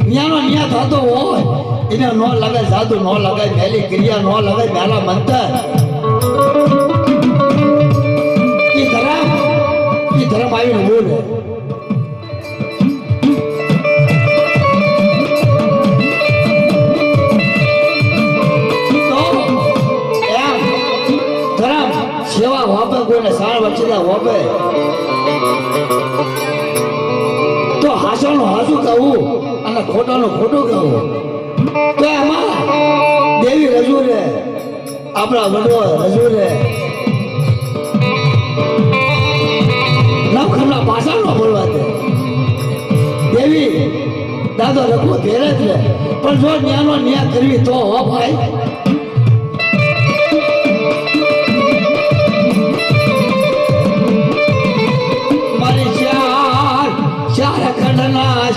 ન્યાનો ન્યા થતો હોય એને ન લગાય જાદુ ન લગાય મેલી ક્રિયા ન લગાય મેલા મંતર ઈ ધર્મ આવીને બોલે સેવા હોપે કોઈને સાર વચ્ચે હોપે તો હાસાનું હાસું કહું અને ખોટાનું ખોટું કહું તો એમાં દેવી રજૂ રે આપણા વડવો રજૂ રે નવખમના પાછળ ન બોલવા દે દેવી દાદો લખો ધીરે જ રે પણ જો ન્યાનો ન્યા કરવી તો હો ભાઈ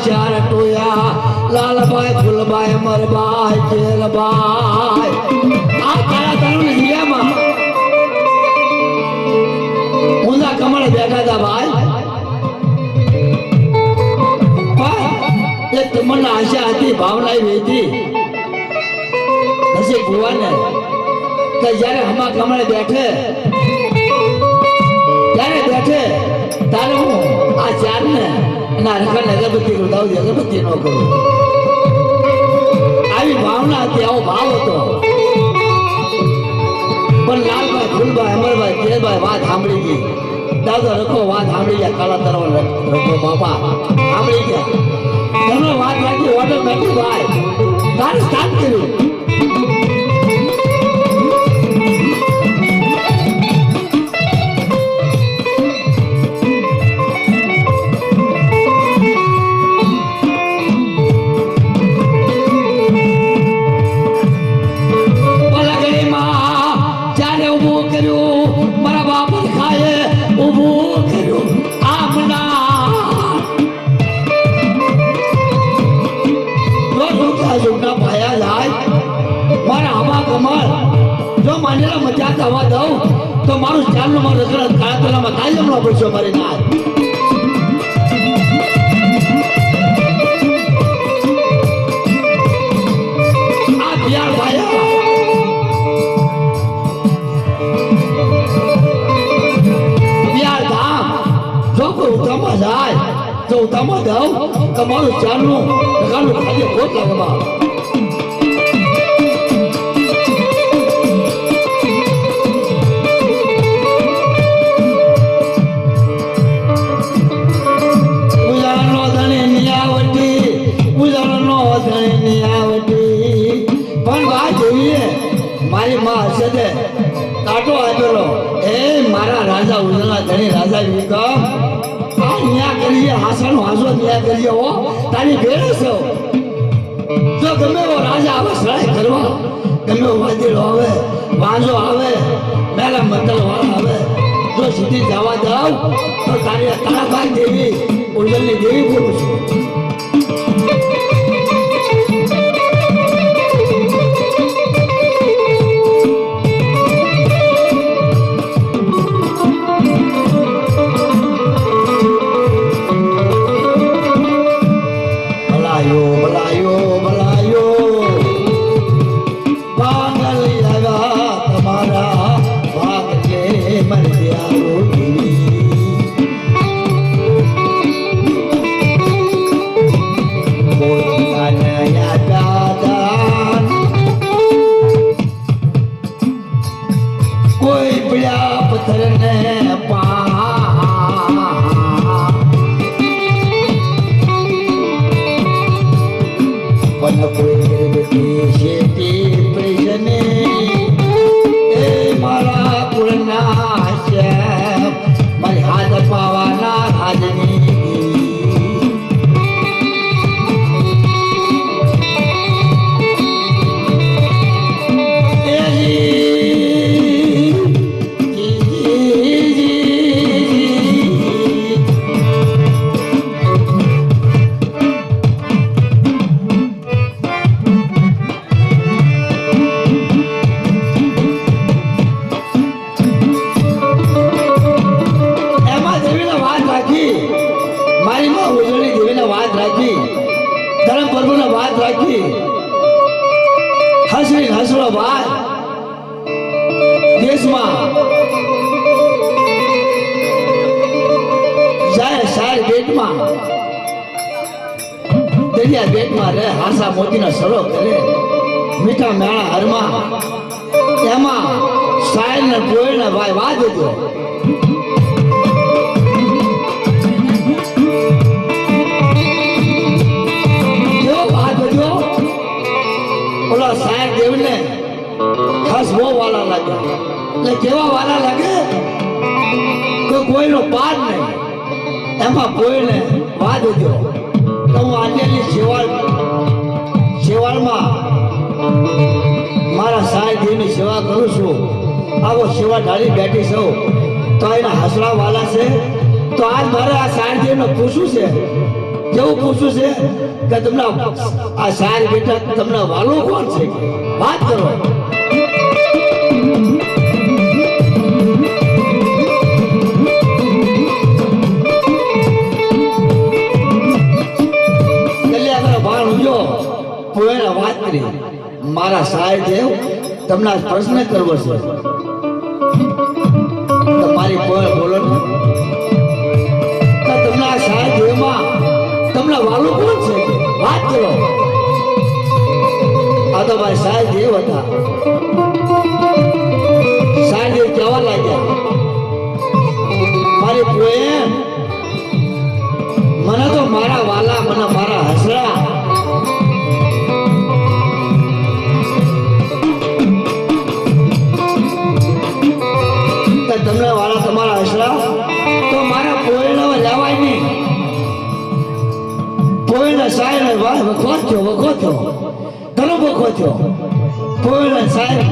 ચાર ટોયા લાલભાઈ ફૂલભાઈ અમરભાઈ જેલભાઈ આ તારા તરુણ જીયામાં ઊંધા કમળ બેઠા હતા ભાઈ એક તમન્ના આશા હતી ભાવના એવી હતી નસીબ ભુવાને કે જયારે હમા કમળે બેઠે તારે હું આ ચાર ને ના રખડ અગરબત્તી કરું અગરબત્તી ન કરું આવી ભાવના હતી આવો ભાવ હતો પણ લાલભાઈ ફૂલભાઈ અમરભાઈ કેરભાઈ વાત સાંભળી ગઈ દાદો રખો વાત સાંભળી ગયા કાળા તરવા રખો બાપા સાંભળી ગયા તમે વાત રાખી ઓટોમેટિક ભાઈ તારે સ્ટાર્ટ કર્યું મજા થવા દઉં તો મારું ચાલનું મારું રસોડા કાળા તલામાં કાંઈ જમણો પડશે મારી ના આ બિયાર ભાઈ બિયાર ધામ જો કોઈ ઉતામાં જાય તો ઉતામાં દઉં તો મારું ચાલનું રગાનું ખાલી ખોટ લાગવા મારી માં હશે તે કાંટો આપેલો એ મારા રાજા ઉજળા ધણી રાજા વિક્રમ આ ન્યા કરીએ હાસાનો હાસો ન્યા કરીએ હો તારી ભેળે છો જો ગમે એવો રાજા આવે સળાઈ કરવા ગમે એવો વાદીડો આવે વાંજો આવે મેલા મંતલ વાળા આવે જો સીધી જવા દઉં તો તારી તારાભાઈ દેવી ઉજળની દેવી બોલું છું પ્રભુને વાત રાખી હસરી હસરો ભાઈ દેશમાં જાય સાર બેટમાં દરિયા બેટમાં રહે હાસા મોતીના સરો કરે મીઠા મેળા હરમાં એમાં સાયલ ને પોયલ ને ભાઈ વાત હતો ઓલા સાહેબ દેવને ખાસ બહુ વાલા લાગે એટલે કેવા વાલા લાગે તો કોઈનો પાર નહીં એમાં કોઈને વાત ઉદ્યો તો હું આજની સેવાળમાં મારા સાહેબ દેવની સેવા કરું છું આવો સેવા ઢાળી બેઠી છું તો એના હસરા વાલા છે તો આજ મારે આ સાહેબ દેવને પૂછવું છે કેવું પૂછવું છે કે તમને આ સાહેબ બેટા તમને વાલો કોણ છે વાત કરો વાત કરી મારા સાહેબ દેવ તમને પ્રશ્ન કરવો છે તમારી કોઈ બોલો તમને આ સાહેબ દેવમાં તમને વાલો કોણ છે વાત કરો આ તો મારા સાહેબ દેવ હતા સાહેબ દેવ કહેવા લાગ્યા મારી પોએમ મને તો મારા વાલા મને મારા હસરા તમને વાળા તમારા હસરા તો મારા પોયણો લેવાય નહીં પોયણ સાહેબ ભાઈ વખો થયો ઘણો વખો થયો પોયણ સાહેબ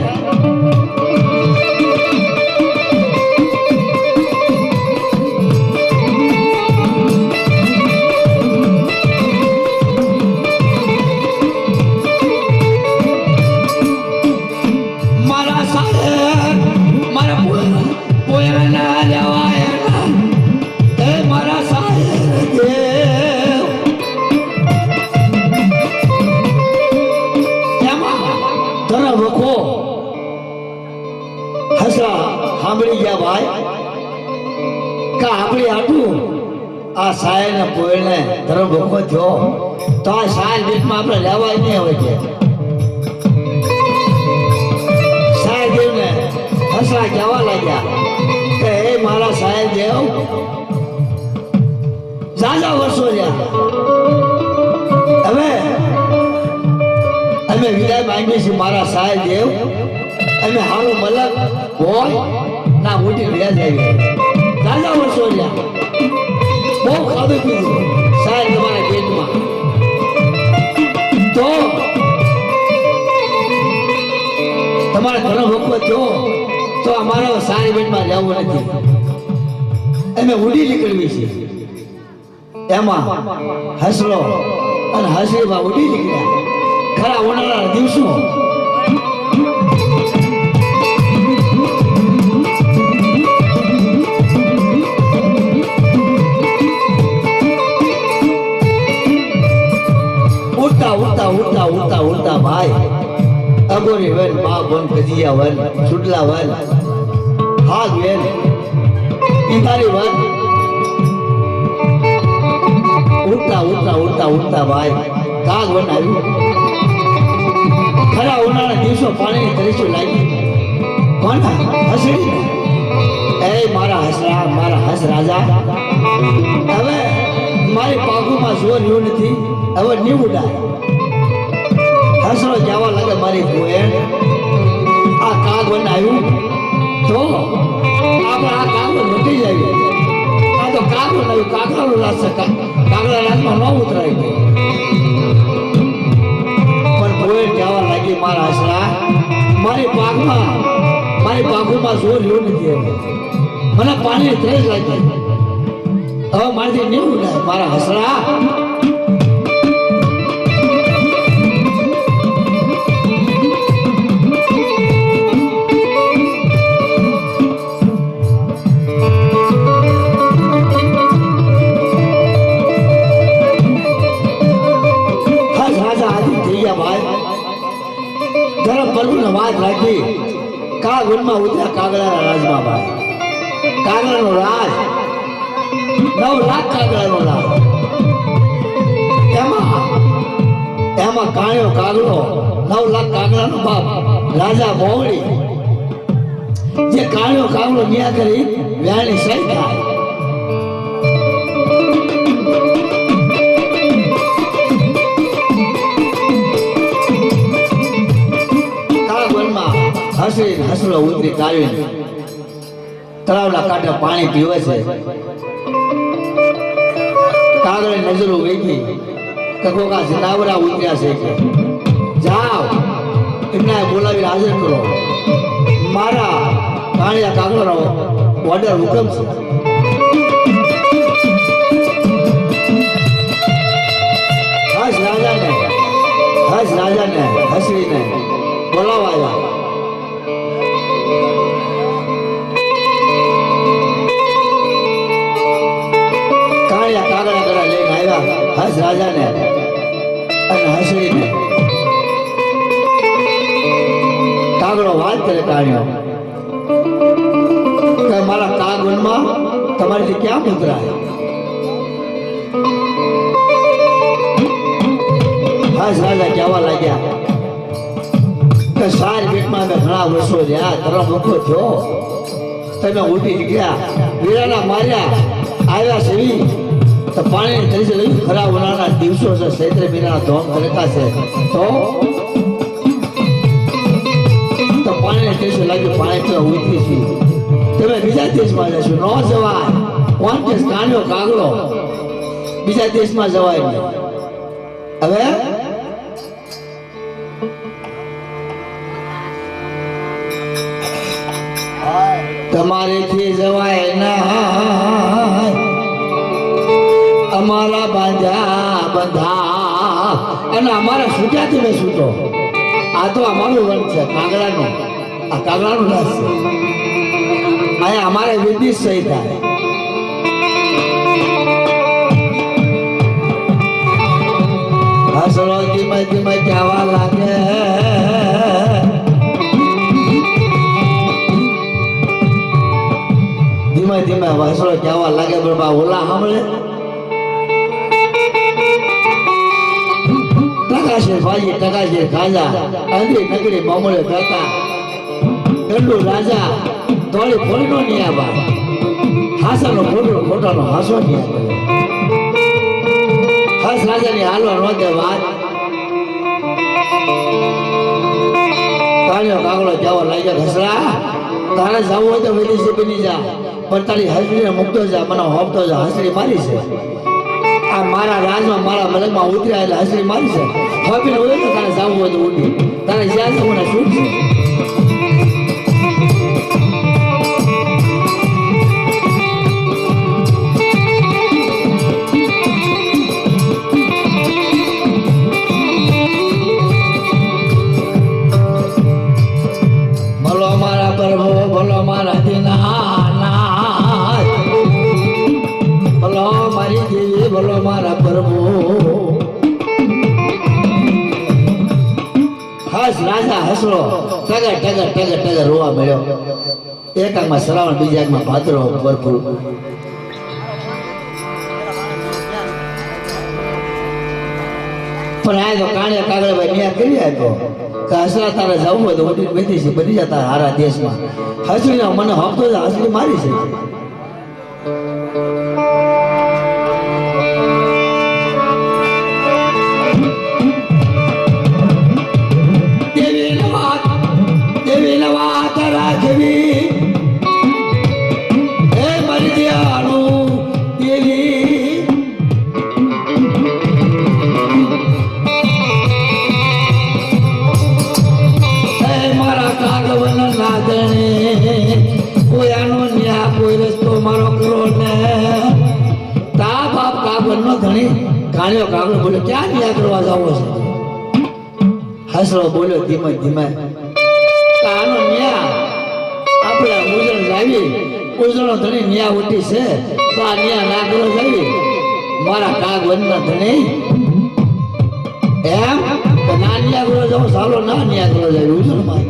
સાંભળી ગયા ભાઈ કે આપણી આટલું આ સાહેબ ને પોયને ધર્મ ભોખો થયો તો આ સાહેબ બેટમાં આપણે લેવાય નહીં હોય છે સાહેબ દેવને હસરા કહેવા લાગ્યા કે હે મારા સાહેબ દેવ ઝાઝા વર્ષો રહ્યા હવે અમે વિદાય માંગીએ છીએ મારા સાહેબ દેવ અમે હારું મલક હોય ના મોટી વ્યાજ આવી દાદા વર્ષો રહ્યા બહુ ખાધું પીધું સાહેબ તમારા પેટમાં તો તમારા ઘણો વખત થયો તો અમારા સારી પેટમાં જવું નથી અમે ઉડી નીકળવી છે એમાં હસલો અને હસરીમાં ઉડી નીકળ્યા ખરા ઉનાળાના દિવસો ઉડતા ભાઈ અગોરી વન બા વન કજિયા વન સુડલા વન હાગ વન ઇંધારી વન ઉડતા ભાઈ કાગ વન આવ્યું ખરા ઉનાળા દિવસો પાણીની તરીસું લાગી કોના હસડી એ મારા હસરા મારા હસ રાજા હવે મારી પાગુમાં જોર રહ્યું નથી હવે નહીં ઉડાય હસરો જવા લાગે મારી પોએણ આ કાગ વન આવ્યું તો આપણે આ કાગ લૂટી જાય આ તો કાગ વન આવ્યું કાગડાનું રાજ કાગડા રાજમાં ન ઉતરાય પણ પોએણ કહેવા લાગી મારા હસરા મારી પાગુમાં જોર રહ્યું નથી મને પાણી ત્રેસ લાગી હવે મારાથી નહીં ઉડાય મારા હસરા વનમાં ઉતર્યા કાગડાના રાજમાં ભાઈ. કાગડાનો રાજ 9 લાખ કાગડાનો રાજ. એમાં કાળ્યો કાગડો 9 લાખ કાગડાનો બાપ રાજા મોવડી જે કાળ્યો કાગડો ન્યા કરી વ્યાણી સહી થાય. હસલો ઉતરી કાઢીને તળાવના કાંઠે પાણી પીવે છે. કાગળે નજરો વેચી કે કોકા જનાવરા ઉતર્યા છે કે જાઓ એમને બોલાવી હાજર કરો. મારા કાળિયા કાગળનો ઓર્ડર હુકમ છે. હસ રાજાને હસરીને બોલાવા આવ્યા. હસ રાજાને અને હસડીને કાગડો વાત કરે કાઢ્યો કે મારા કાગવનમાં તમારીથી ક્યાં મુદ્રાય? હસ રાજા કહેવા લાગ્યા કે સાર પેટમાં અમે ઘણા વર્ષો રહ્યા, તરફ મુખો થયો, તમે ઉઠી નીકળ્યા, વીરાના માર્યા, આવ્યા સેવી તો પાણી તરીકે લઈ ખરા ઉનાળાના દિવસો છે, ચૈત્ર મહિનાના ધોમ કરતા છે તો પાણી તરીકે લાગ્યું પાણી પીવા ઉતરી છે. તમે બીજા દેશમાં જશો ન જવાય. કોણ દેશ કાણ્યો કાગડો બીજા દેશમાં જવાય નહીં. હવે તમારેથી જવાય ના, અમારા બંધા અને અમારા છૂટ્યા તમે છૂટો. આ તો અમારું વન છે કાગડાનો, આ કાગડાનું રાજ છે. અહીંયા અમારે વિદિશ સહી થાય. હસલો ધીમે ધીમે કહેવા લાગે ધીમે હસલો કહેવા લાગે બરબા ઓલા સાંભળે ટકાશેર ભાઈ ટકાશેર ખાજા અંદરી નગરી મામૂલે કરતા ગંડુ રાજા તોડી ફોડીનો નિયા બા હાસાનો ખોટાનો હાસો નિયા કરે. હસ રાજાની હાલો નોંધે વાત કાળિયો કાગડો જવા લાગ્યો. હસરા તારે જવું હોય તો વિદેશી બની જા, પણ તારી હસરીને મૂકતો જા, મને હોપતો જા. હસરી મારી છે આ મારા રાજમાં મારા મલકમાં ઉતર્યા એટલે હસરી મારી છે. હોપીને હોય તો તારે જવું હોય તો ઉઠી, તારે જ્યાં જવું ને શું છે. ભલો મારા પ્રભુ, ભલો મારા દીનાનાથ, ભલો મારી દેવી, ભલો મારા પ્રભુ. હસ રાજા હસલો ટગર ટગર ટગર ટગર રોવા મળ્યો. એક આંખમાં શ્રાવણ, બીજા આંખમાં ભાદરો ભરપૂર. પણ આ તો કાણે કાગળ ભાઈ ન્યા કરી આપ્યો કે હસરા તારે જવું હોય તો ઉઠી બેઠી છે બની જતા હારા દેશમાં. હસરીને મને હપતો જ હસરી મારી છે. દેવી વાત રાખવી હે મારી દયાળુ દેવી, મારા કાગવન નાદણે કોઈ આનો ન્યા કોઈ રસ્તો મારો કરો ને. તા બાપ કાગવન નો ધણી કાણ્યો કાગડો બોલ્યો ક્યાં ન્યા કરવા જાવો છે? હસરો બોલ્યો ધીમે ધીમે આનો ન્યા આપણે ઉજળ જાવી, ઉજળો ધણી ન્યા ઉઠી છે તો આ ન્યા ના કરો જાવી. મારા કાગવન ના ધણી એમ ના ન્યા કરો જાવ ચાલો ના ન્યા કરો જાવી ઉજળમાં.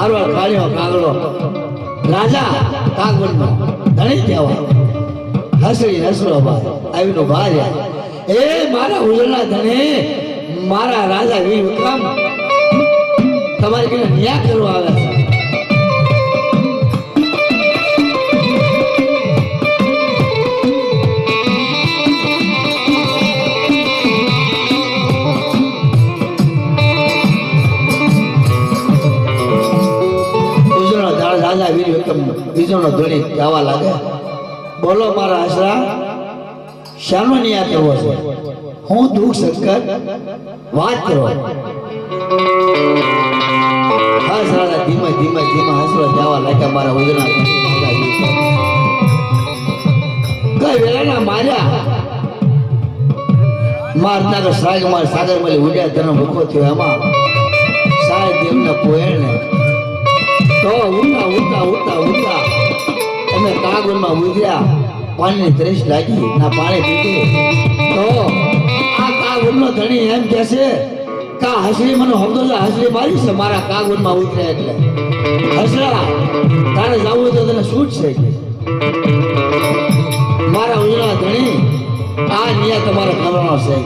હારવાર કાળિયો કાગડો રાજા કાગવડનો ધણી કહેવાય. હસરી હસરો ભાઈ આવીનો ભાઈ એ મારા ઉજળના ધણી મારા રાજા વીર વિક્રમ તમારી કને ન્યાય કરવા આવે છે. રાજા વીર વિક્રમ બીજોનો ધણી ગાવા લાગે. બોલો મારા આશરા શાનો ન્યાય કરવો છે? હું દુઃખ સંકટ વાત કરો. ખાસ રાજા ધીમે ધીમે ધીમે હસરો જવા લાગ્યા. મારા ઉજળા કઈ વેલાના માર્યા મારના કે સાગર મળી ઉડ્યા તેનો ભૂખો થયો. એમાં સાહેબ દેવને પોયણે તો ઉઠા ઉઠા ઉઠા ઉઠા અમે કાગળમાં ઉજ્યા. પાણીની ત્રેસ લાગી ના પાણી પીધું તો આ કાગળનો ધણી એમ કે છે કા હસરી મને હમદો હસરી મારી છે મારા કાગળમાં ઉતર્યા એટલે. હસરા તારે જવું તો તને છૂટ છે મારા ઉજળા ધણી આ ન્યાય તમારે કરવાનો છે.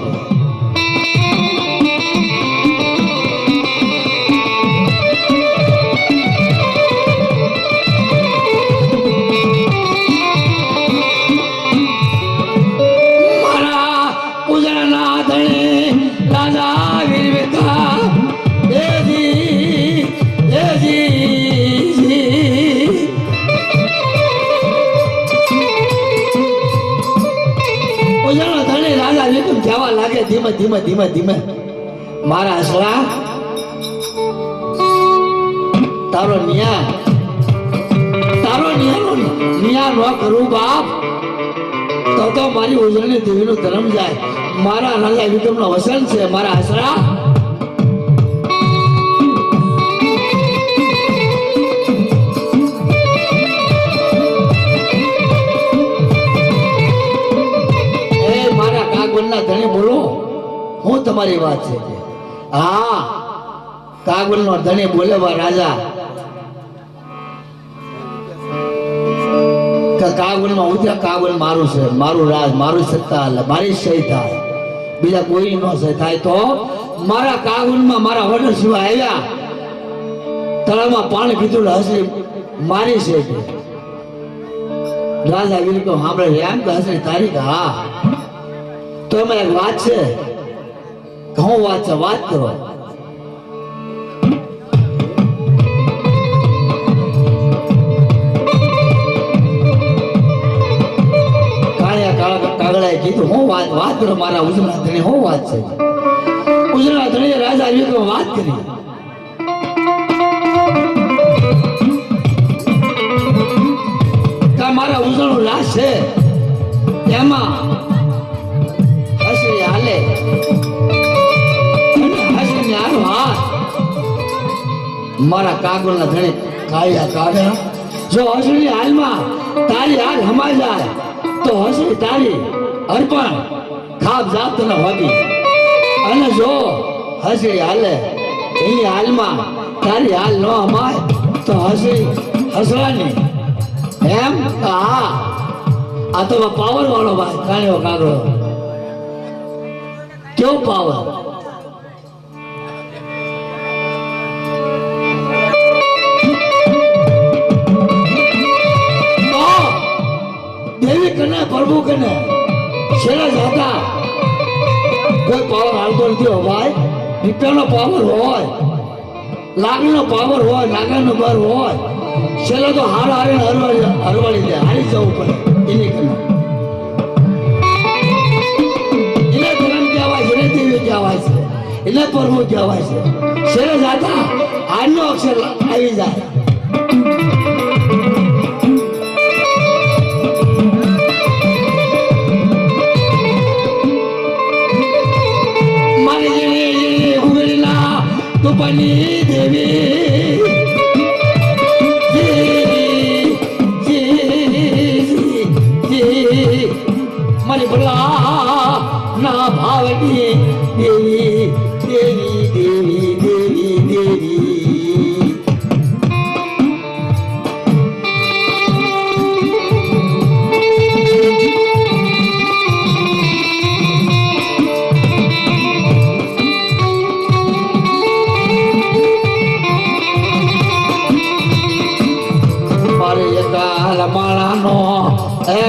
ધીમે ધીમે ધીમે ધીમે મારા હસરા તારો ન્યાય ન કરું બાપ તો મારી ઉજળની દેવીનો ધર્મ જાય. મારા રાજા વિક્રમનો વસન છે મારા હસરા. ધણી બોલો હું તમારી વાત છે. હા કાગવડનો ધણી બોલે બા રાજા કાગવડમાં ઉતર્યા. કાગવડ મારું છે મારું રાજ મારું સત્તા મારી સહી થાય બીજા કોઈ નો સહી થાય તો મારા કાગવડમાં મારા ઓર્ડર સિવાય આવ્યા તળાવમાં પાણી પીધું હસરી મારી છે. રાજા વીર કહો સાંભળે એમ કે હસરી તારીખ હા તો એમાં એક વાત છે. ઘઉં વાત છે વાત કરો. કાગડાએ કીધું હું વાત કરો મારા ઉજળા ધણી હું વાત છે. ઉજળા ધણીએ રાજા વિક્રમ વાત કરી. મારા ઉજળું રાજ છે એમાં હાલે મારા કાગળના ધણે કાળિયા કાઢ્યા. જો હસરી હાલમાં તારી હાલ હમાઈ જાય તો હસરી તારી અર્પણ ખાપ જાત ન હોતી. અને જો હસરી હાલે એની હાલમાં તારી હાલ ન હમાય તો હસરી હસવાની એમ. હા આ તો પાવર વાળો ભાઈ કાળિયો કાગળો કેવો પાવર. દેવી કને પ્રભુ કને છેલ્લા જતા કોઈ પાવર હાલતો નથી ભાઈ. વિક્રમનો પાવર હોય લાગણીનો પાવર હોય નાગરનો બર હોય છેલ્લા તો હાર હારે હરવાડી જાય હારી જવું પડે એની કને. એટલે પ્રભુ કહેવાય છે. શેરે જાતા હારનો અક્ષર આવી જાય. મારી જેણી ઉગડીના તુપની દેવી મારી ભલા ના ભાવની દેવી દેવી દેવી દેવી દેવી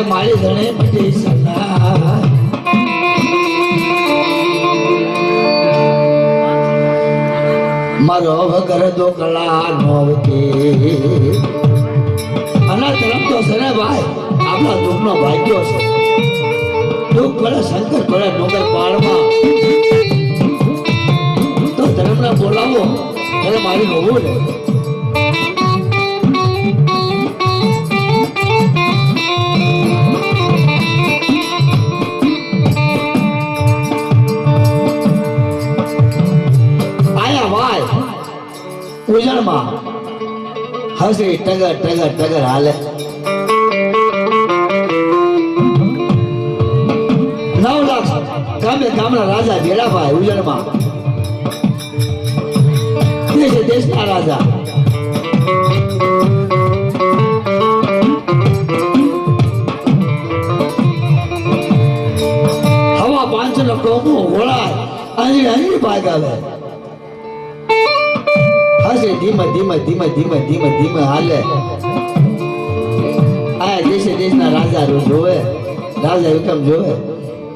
મારી ધણે મટી સના મારો વગર દો કલા નોવતી અનાથ રમતો છે ને ભાઈ આપણા દુઃખનો ભાગ્યો છે દુઃખ પડે શંકર પડે ડુંગર પાળમાં તો ધર્મને બોલાવો ત્યારે મારી હોવું ને ઉજળમાં હસી ટગર ટગર ટગર હાલે 9 લાખ ગામે ગામના રાજા ભેડાભાઈ ઉજળમાં દેશે દેશના રાજા હવા 5 નો કોમો ઘોળાય અહીં અહીં ભાગ આવે હસે ધીમે ધીમે ધીમે ધીમે ધીમે ધીમે હાલે આયા દેશે દેશના રાજા જોવે રાજા વિક્રમ જોવે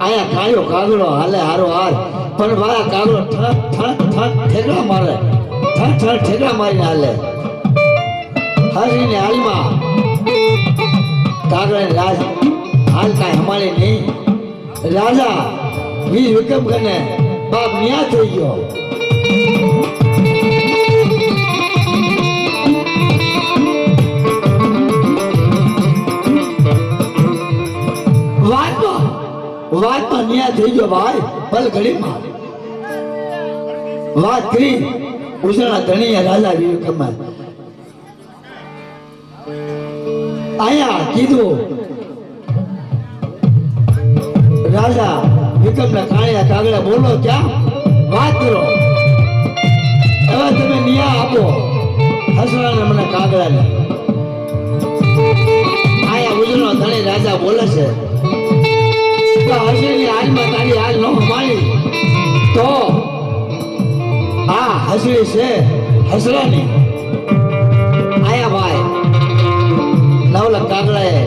આયા કાળિયો કાગડો હાલે હારો હાર પણ ભાઈ કાગડો ઠક ઠક ઠક ઠેકડા મારે ઠક ઠક ઠેકડા મારીને હાલે હસીની હાલમાં કાગડાની રાજ હાલ કાંઈ હમારી નહીં રાજા વીર વિક્રમ કને બાપ ન્યા થઈ ગયો વાતમાં ન્યાય થઈ ગયો ભાઈ ભલ ઘડીમાં વાત કરી ઉસળના ધણીયા રાજા વિક્રમ આયા કીધું રાજા વિક્રમના કાળિયા કાગડા બોલો ક્યાં વાત કરો હવે તમે ન્યાય આપો હસવાના મને કાગડાને આયા ઉસળનો ધણી રાજા બોલે છે હસની હાલમાં તારી હાલ ન માની તો આ હસડી છે હસરાની આયા ભાઈ 9 લાખ કાગડાએ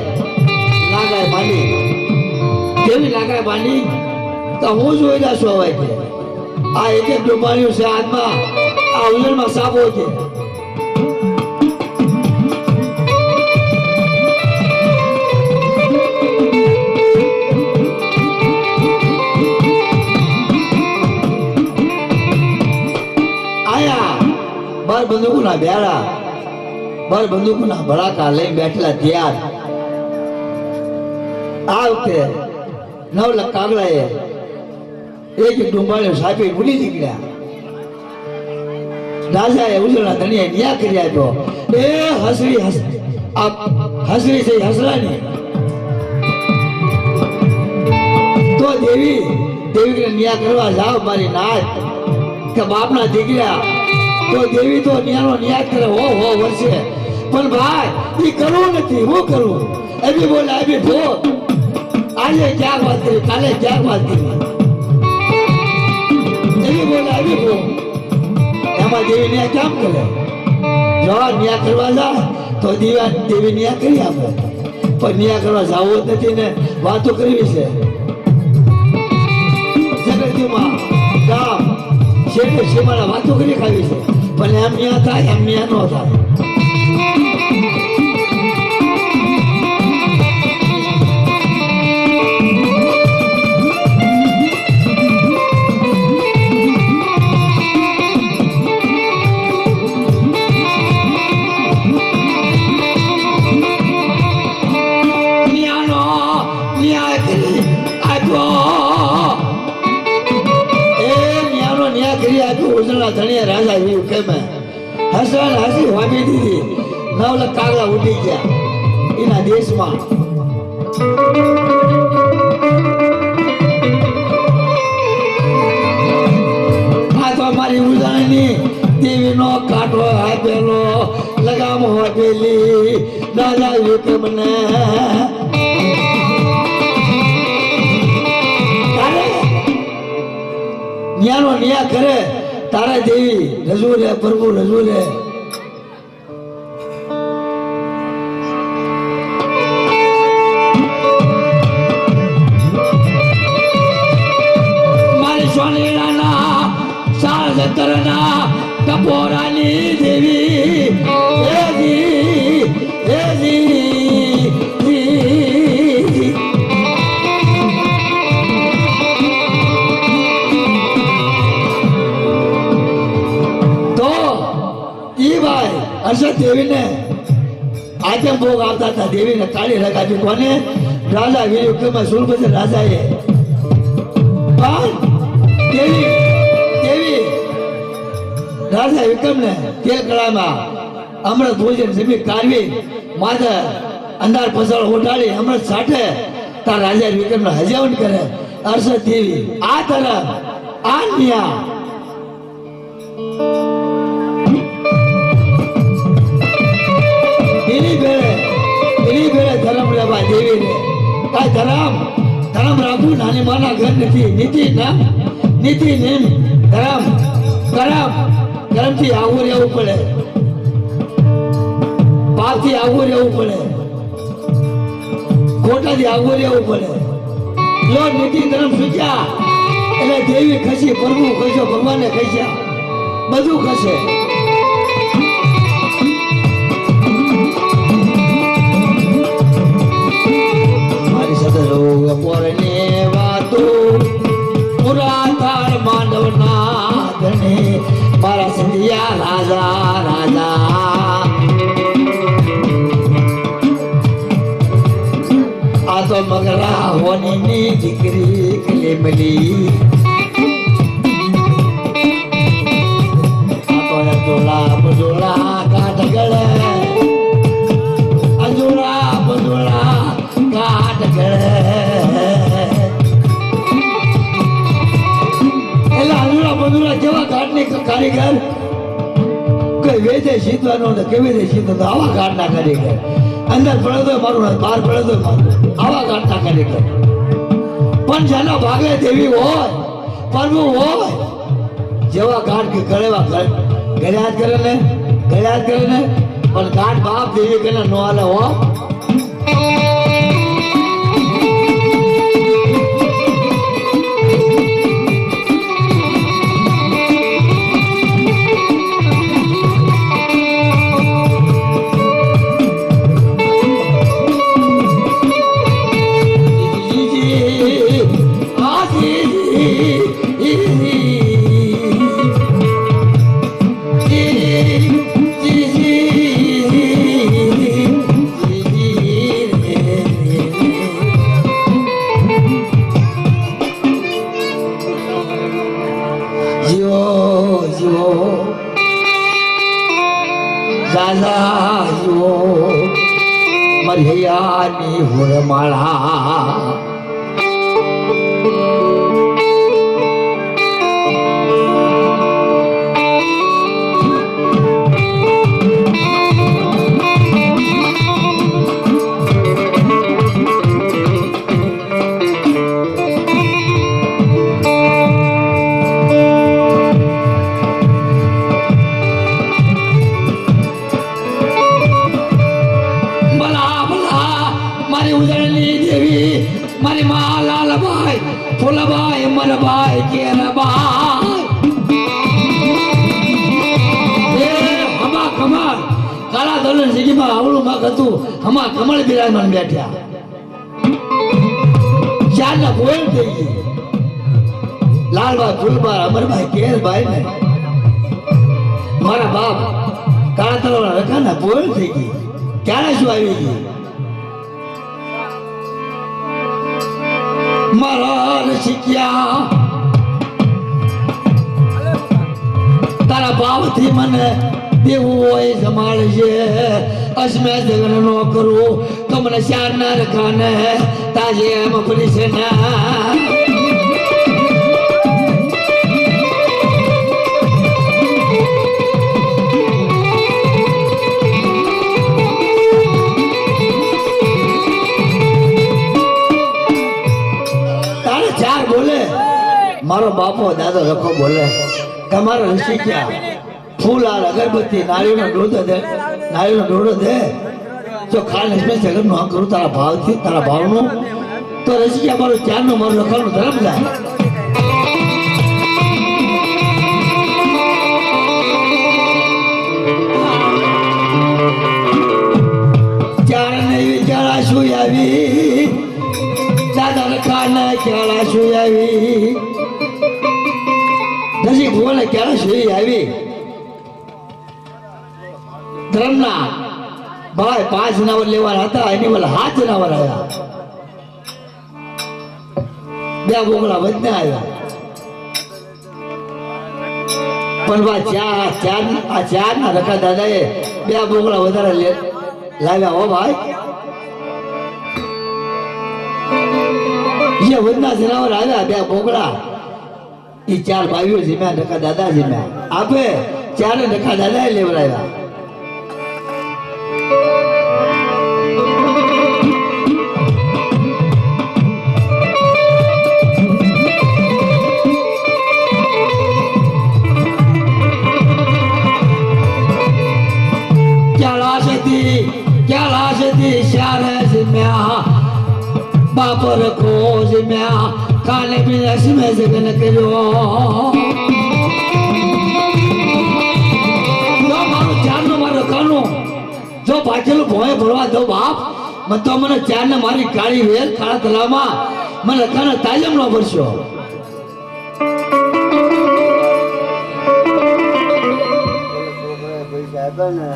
નાગાએ બાંધી કેવી નાગાએ બાંધી તો હું જોઈ જાશું હવે કે આ એક એક ડુબાણ્યું છે હાથમાં આ ઉજળમાં સાબો છે બંદૂકના બેડા બર બંદૂકના ભડાકા લઈ બેઠેલા તૈયાર આ વખતે 9 લાખ કાગડાએ એક ડુંબાળ્યો સાપી ભૂલી નીકળ્યા રાજાએ ઉજળના ધણીએ ન્યા કર્યા તો એ હસરી છે હસરાની તો દેવી ન્યા કરવા જાવ મારી નાચ કે બાપના દીકરા તો દેવી તો ન્યાનો ન્યાય કરે હો વર્ષે પણ ભાઈ એ કરવું નથી હું કરું એવી બોલે એવી ભો આજે ક્યાં વાત કરી કાલે ક્યાં વાત કરી એવી બોલે એવી ભો એમાં દેવી ન્યાય કેમ કરે જો ન્યાય કરવા જાય તો દેવી ન્યાય કરી આપે પણ ન્યાય કરવા જવો જ નથી ને વાતો કરવી છે જગતમાં ગામ શેઠે શેમાના વાતો કરી ખાવી છે પણ એમ ન્યા થાય એમ ન્યા ન થાય ધણીએ રાજા એવું કેમ હસવાને હસી વાપી દીધી 9 લાખ કાગડા ઉડી ગયા એના દેશમાં આ તો અમારી ઉજાણી દેવીનો કાંટો આપેલો લગામ આપેલી રાજા વિક્રમને ન્યાનો ન્યા કરે તારા દેવી રજૂ રે પ્રભુ રજૂ રે સતરના ટપોરાની દેવી તો ઈ ભાઈ હર્ષદ દેવીને આજે ભોગ આવતા હતા. દેવીને કાળી લગાવી કોને? રાજા વીર વિક્રમ સુરપતિ રાજાએ. પણ દેવી રાજા વિક્રમને તેલ કળામાં અમૃત ભોજન જમી કાઢવી માથે અંધાર પસળ ઉઠાડી અમૃત સાઠે તાર રાજા વિક્રમને હજાવન કરે. હર્ષદ દેવી આ તરફ આ ન્યા એની ભેળે ધર્મ લેવા દેવીને કાંઈ ધર્મ રાખવું નાની માના ઘર નથી. નીતિ નિયમ ધર્મ કરમથી આવું રહેવું પડે, પાપથી આવું રહેવું પડે, ખોટાથી આવું રહેવું પડે. જો નીતિ ધર્મ શીખ્યા એટલે દેવી ખસી, પ્રભુ ખસ્યો, ભગવાને ખસ્યા, બધું ખસે. પોરની વાતો પુરા તાર માંડવના ધણે મારા સંધિયા રાજા આ તો મગરા હોની દીકરી કલેમલી આ તો બજોલા કાઢ ગળે બજોલા કાઢ ગળે. કેવા કાઢની કારીગર કઈ વેચે શીતવાનો ને કેવી રીતે શીતો આવા કાઢના કારીગર. અંદર પડે તો મારું, બહાર પડે તો મારું, આવા કાઢના કારીગર. પણ જેના ભાગે દેવી હોય, પ્રભુ હોય, જેવા કાઢ કે ગળેવા ગળ્યાત કરે ને પણ કાઢ બાપ દેવી કે નો હાલે હો. મરિયાની હુરમાળા મારી મા લાલભાઈ ફૂલભાઈ મરભાઈ કેરભાઈ હમા કમળ કાળા દોલન જગ્યામાં આવડું માગ હતું. હમા કમળ બિરાજમાન બેઠ્યા. ચારના બોલ થઈ ગઈ. લાલભાઈ ફૂલભાઈ અમરભાઈ કેરભાઈ ને મારા બાપ કાળા તળાવ રખાના બોલ થઈ ગઈ. ક્યારે શું આવી ગઈ? મારા શીખ્યા તારા ભાવથી મને દેવું હોય સંભાળશે. અસમે જગન નો કરું તો મને શાર ના રખાને તાજે એમ પડી છે ના. મારો બાપો દાદો રખો બોલે તમારો ઋષિ ક્યાં? ફૂલ હાલ અગરબત્તી નાળીનો ડોડો દે જો ખાલી લક્ષ્મી જગત નું કરું તારા ભાવથી તારા ભાવનું તો ઋષિ ક્યાં મારું ચારનું મારું લખવાનું ધર્મ જાય. ક્યારે સુઈ આવી ધર્મના ભાઈ 5 જનાવર લેવાના હતા એની વલ 7 જનાવર આવ્યા 2 બોકડા વધને આવ્યા પણ આ ચાર ના રખા દાદાએ 2 બોકડા વધારે લાવ્યા હો ભાઈ જે વધના જનાવર આવ્યા 2 બોકડા એ 4 ભાઈઓ જીમ્યા રખા દાદા જીમ્યા આપે 4 રખા દાદાએ લેવડાવ્યા बाप रखो जिम्या खाने पीने ऐसी में जगन करो जो मारो चार नो मारो कानो जो पाचलो भोए भरवा दो बाप मैं तो मैंने चार ने मारी काली वेल काला तलामा मैंने खाना ताजम नो बरसो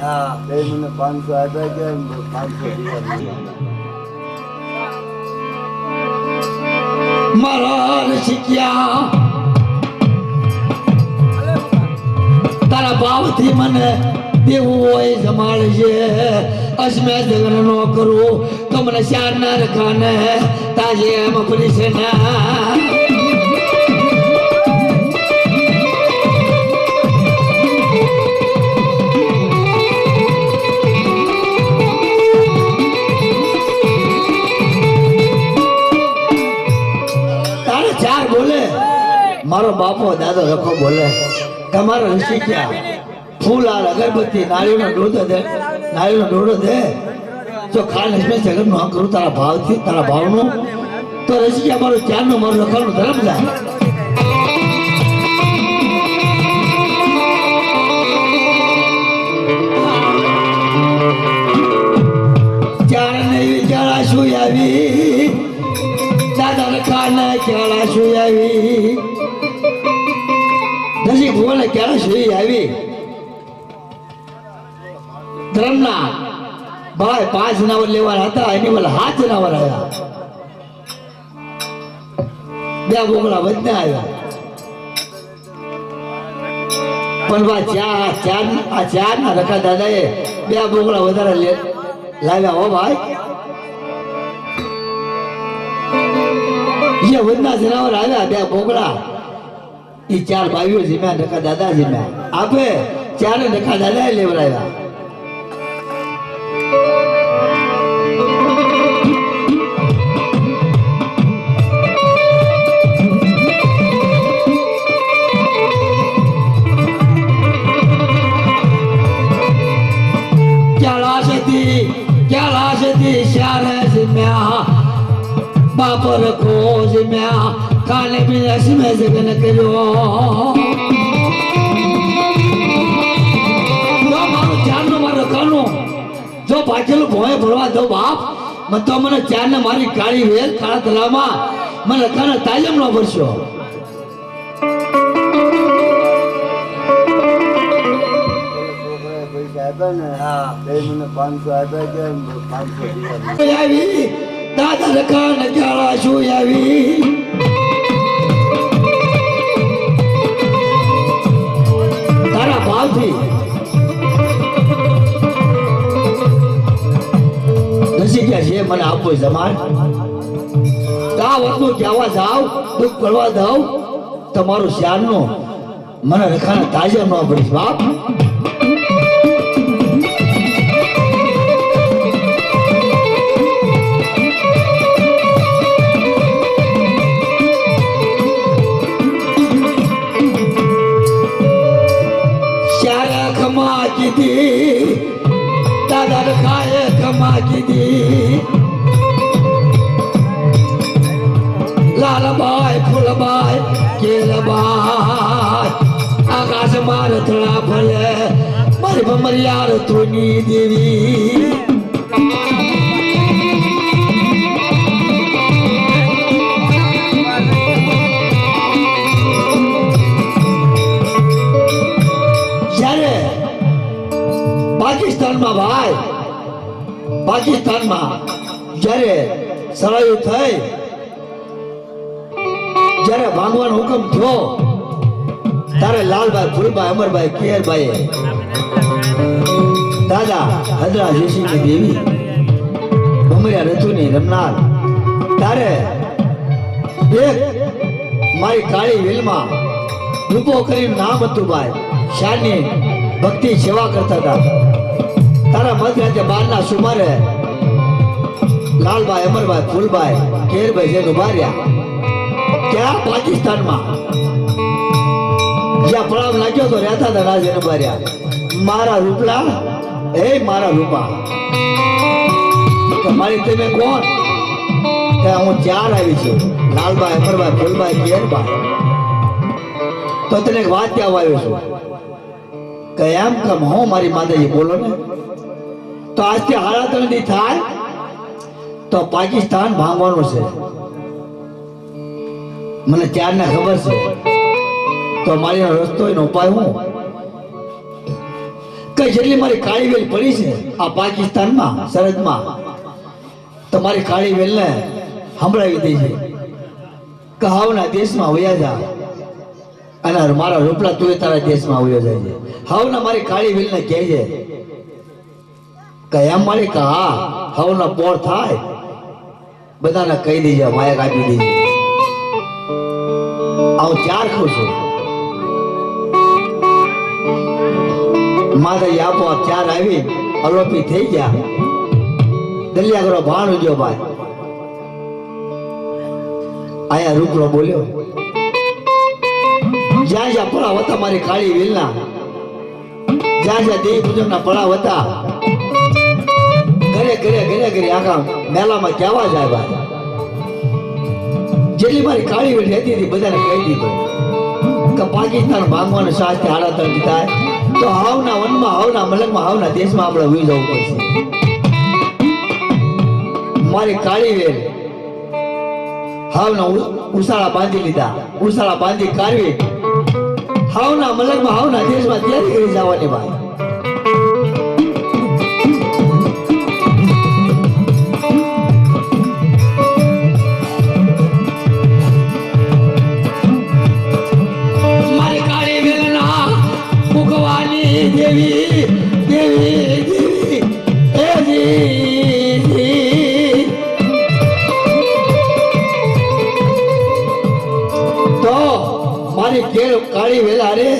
हाँ, मैंने 500 आया क्या 500 મરણ શીખ્યા તારા ભાવથી મને દેવું હોય જમાડજે અસમે જગન નો કરું તો મને શાર ના રખાને તાજે એમ પડી છે ના મારો બાપો દાદો રખો બોલે તમારો ઋષિ ક્યાં ફૂલ આ અગરબત્તી નાળીનો ડોડો દે જો ખાન હસમે જગન નો કરું તારા ભાવથી તારા ભાવનું તો ઋષિ ક્યાં મારો ચારનો મારો લખવાનું ધર્મ જાય ચાર ને વિચારા શું આવી દાદા રખાને ક્યાં શું આવી નજીક ભુવને ક્યારે સુઈ આવી ધર્મના ભાઈ 5 જનાવર લેવાના હતા એની વલ 7 જનાવર આવ્યા 2 બોકડા વધને આવ્યા પણ આ ચાર ના રખા દાદાએ 2 બોકડા વધારે લાવ્યા હો ભાઈ જે વધના જનાવર આવ્યા 2 બોકડા એ 4 ભાઈઓ જીમ્યા રખા દાદા જીમ્યા આપે 4 રખા દાદાએ લેવડાવ્યા ક્યાં શારે જીમ્યા બાપ રખો જીમ્યા ખાને પીને ऐसी में जगन करो जो मारो चार नो मारो कानो जो पाचलो भोए भरवा दो बाप मैं तो मैंने 4 ने मारी काली वेल काला तलामा मैंने खाना ताजम नो बरसो हाँ, मैंने 500 आया क्या 500 આવી દાદા રખાને ક્યાં શું આવી તારા ભાવથી નસીબ છે મને આપો જમાન આ વખતનું કહેવા જાવ દુઃખ કરવા દઉં તમારું શ્યારનો મને રખાને તાજા ન પડીશ બાપ દાદા રખાએ ખમા કીધી લાલબાઈ ફૂલબાઈ કેલબાઈ આકાશ માર થળા ફલે મારી ભમરિયાર તુની દેવી પાકિસ્તાનમાં ભાઈ, પાકિસ્તાનમાં જ્યારે સળાયું થઈ, જ્યારે ભાંગવાનો હુકમ થયો, તારે લાલભાઈ, ફૂલભાઈ, અમરભાઈ, કેરભાઈ, દાદા હદરા જેસીની દેવી, ભમરિયા રથુની રમનાર, તારે એક મારી કાળી વેલમાં રૂપો કરીને નામ હતું ભાઈ, શાની ભક્તિ સેવા કરતા હતા. તારા મધરાતે 12ના સુમારે લાલભાઈ, અમરભાઈ, ફૂલભાઈ, કેરભાઈ જેને ઉભા રહ્યા ક્યાં પાકિસ્તાનમાં, જ્યાં પડાવ નાખ્યો તો રહેતા હતા રાજન ઉભા રહ્યા. મારા રૂપલા, હે મારા રૂપા, તમારી તમે કોણ? કે હું 4 આવી છું, લાલભાઈ, અમરભાઈ, ફૂલભાઈ, કેરભાઈ. તો તને એક વાત કહેવા આવ્યો છું કે એમ કેમ હું મારી માતાજી બોલો ને. તો આજથી 3.5 દી થાય તો પાકિસ્તાન ભાંગવાનું છે, મને ત્યારને ખબર છે. તો મારી રસ્તો એનો ઉપાય હું કઈ, જેટલી મારી કાળી વેલ પડી છે આ પાકિસ્તાનમાં સરહદમાં, તો મારી કાળી વેલને સંભળાવી દઈ છે કે હાવના દેશમાં વયા જા, અને મારા રૂપલા તું તારા દેશમાં વયો જાય છે. હાવના મારી કાળી વેલને કહેજે કે એમ મારી કે હા હાવના પોળ થાય, બધાને કહી દેજે, માયક આપી દેજે. હું 4 ખુશ છું, માતાજી આપોઆપ 4 આવી અલોપી થઈ ગયા. દલિયા કરો ભાણ ઉજ્યો ભાઈ. આયા રૂપલો બોલ્યો, જ્યાં જ્યાં પડાવ હતા મારી કાળી વેલના, જ્યાં જ્યાં દેવી પૂજનના પડાવ હતા, ઘરે ઘરે ઘરે ઘરે આખા મેલામાં કહેવા જાય ભાઈ. જેટલી મારી કાળી વેલ રહેતી હતી બધાને કહી દીધું કે પાકિસ્તાન ભાંગવાનો શાસ્ત્રી 3.5 દી થાય તો હાવના વનમાં, હાવના મલકમાં, હાવના દેશમાં આપણે ઉઈ જવું પડશે. મારી કાળી વેલ હાવના ઉસાળા બાંધી લીધા, ઉસાળા બાંધી કાઢવી, હાવના મલકમાં, હાવના દેશમાં તૈયારી કરી જવાની ભાઈ. મારી કાળી વેલના ભગવાની દેવી, દેવી, દેવી, એ જી. તો મારી કેળ કાળી વેલા રે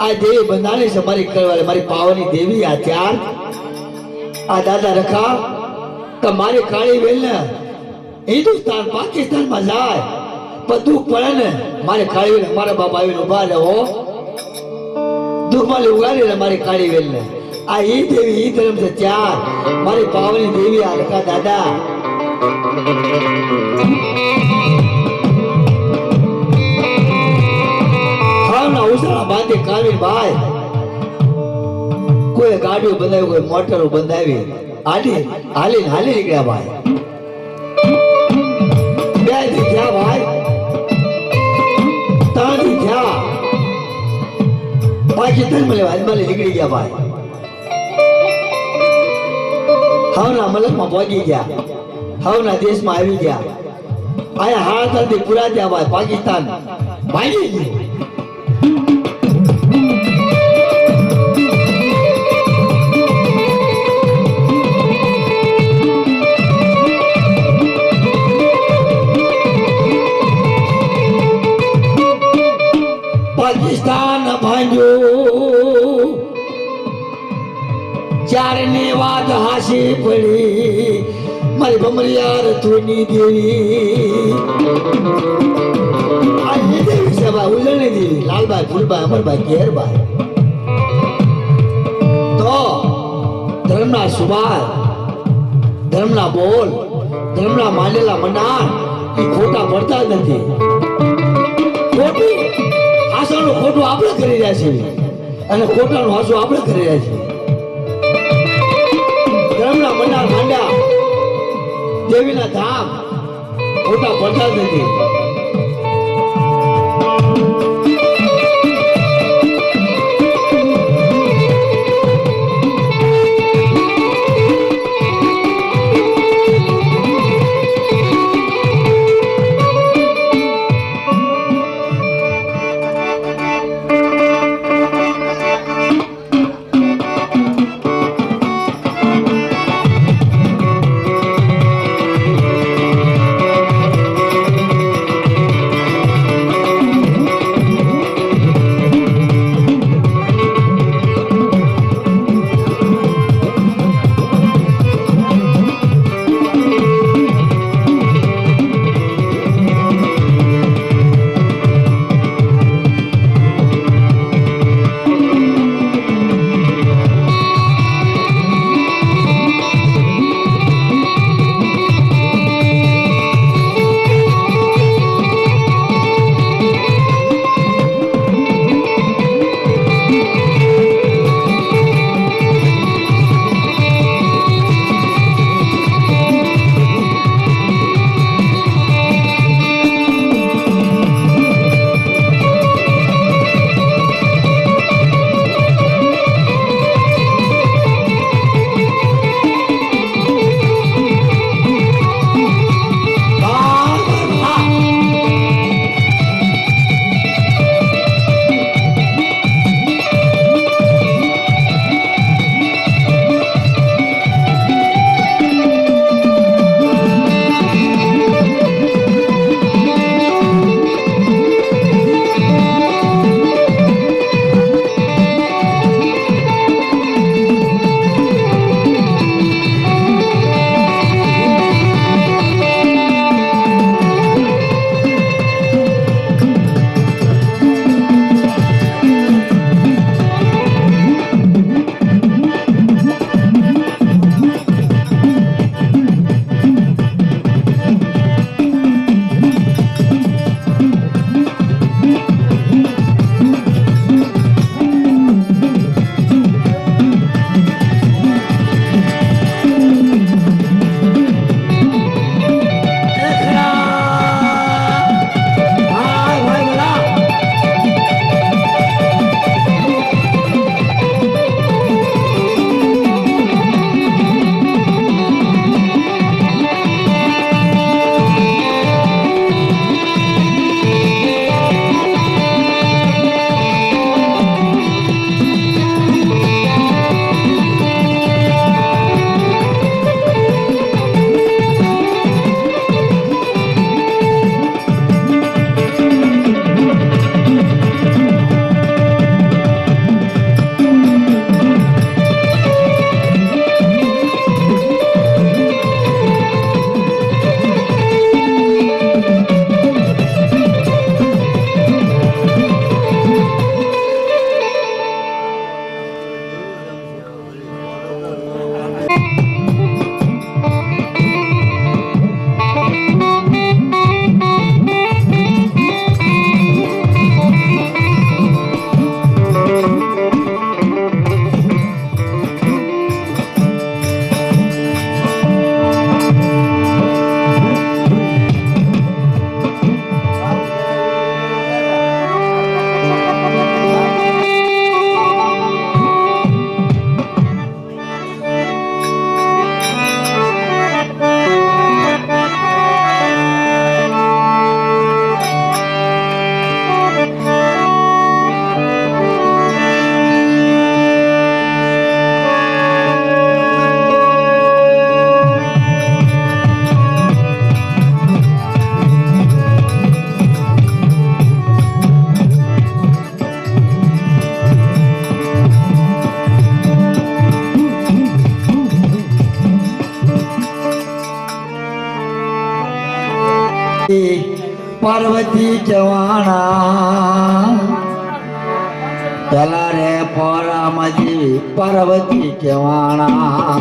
આ દેવી બંધાણી છે, મારી કરવાલે મારી પાવાની દેવી. આ 4 આ દાદા રખા કે મારી કાળી વેલ ને હિન્દુસ્તાન પાકિસ્તાનમાં જાય પણ દુઃખ પડે ને મારી કાળી વેલ મારા બાપ આવીને ઉભા રહે હો, દુઃખમાં ઉગાડી ને મારી કાળી વેલ ને. આ ઈ દેવી ઈ ધર્મ છે 4 મારી પાવાની દેવી. આ રખા દાદા ઉસાળા બાંધી કાઢી ભાઈ, કોઈ ગાડીઓ બંધાવી, કોઈ મોટરો બંધાવી, હાલી નીકળ્યા ભાઈ. 2 દી થયા ભાઈ, 3 દી થયા, પાકિસ્તાનમાં લેવા અજમાલી નીકળી ગયા ભાઈ. હાવના મલકમાં પહોંચી ગયા, હાવના દેશમાં આવી ગયા. આયા 3.5 દી પૂરા થયા ભાઈ, પાકિસ્તાન ભાગી ગયું. પાકિસ્તાન ભાંગ્યું, 4 ની વાત હાસી પડી, મારી ભમરિયા રથુની દેવી. આ દેવી છે ભાઈ, ઉજળની દેવી, લાલભાઈ, ફૂલભાઈ, અમરભાઈ, કેરભાઈ. તો ધર્મના સુભાર, ધર્મના બોલ, ધર્મના માંડેલા મંડાણ એ ખોટા પડતા જ નથી. ખોટું હાસાનું ખોટું આપણે કરી રહ્યા છીએ અને ખોટાનું હાસું આપણે કરી રહ્યા છીએ. ધર્મના મંડાણ માંડ્યા, દેવીના ધામ ખોટા પડતા જ નથી. પાર્વતી જવાણા પેલા રે પોરામાં પાર્વતી જવાણા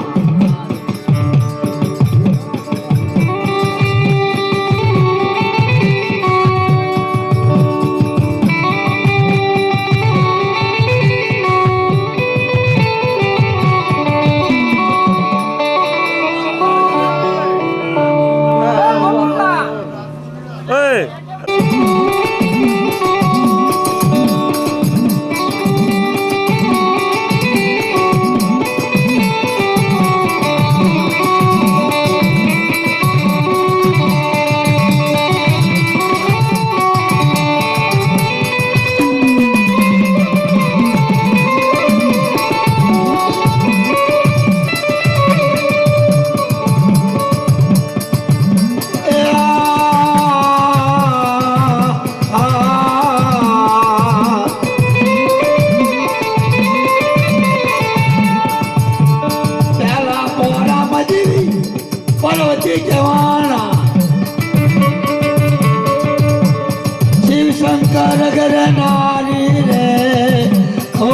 પાર્વતી જવાણા શિવ શંકર ઘર નારી રે હો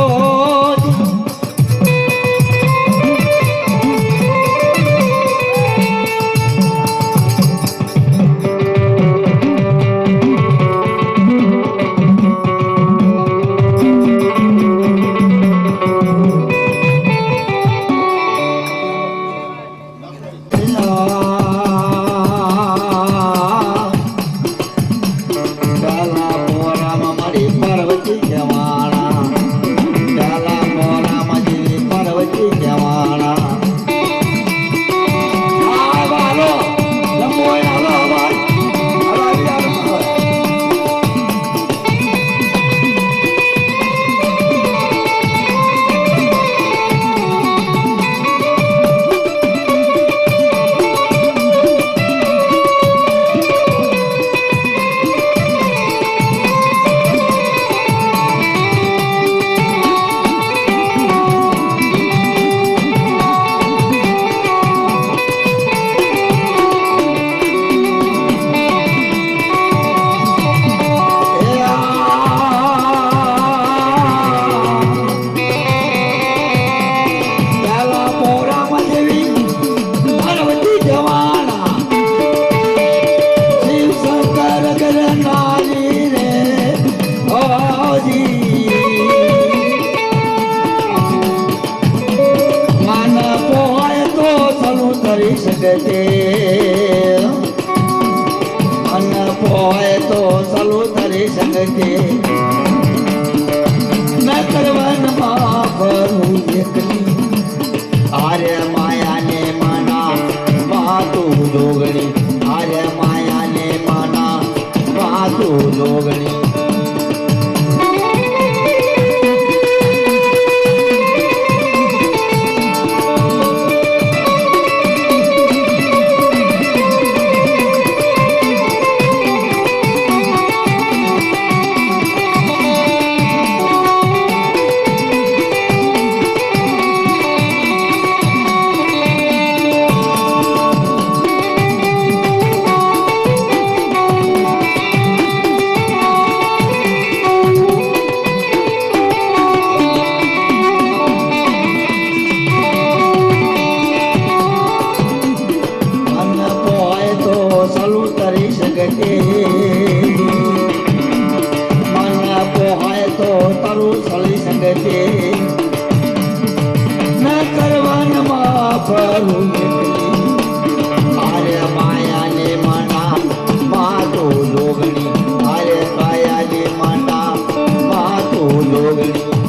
કરી શકે છે અન પોય તો સલું કરી શકે છે ન કરવનમાં કરું એકલી આર્ય માયાને માના માતું જોગણી આર્ય માયાને માના માતું જોગણી આર્ય માયાને માના માતો જોગણી આર્ય કાયાને માના માતો જોગણી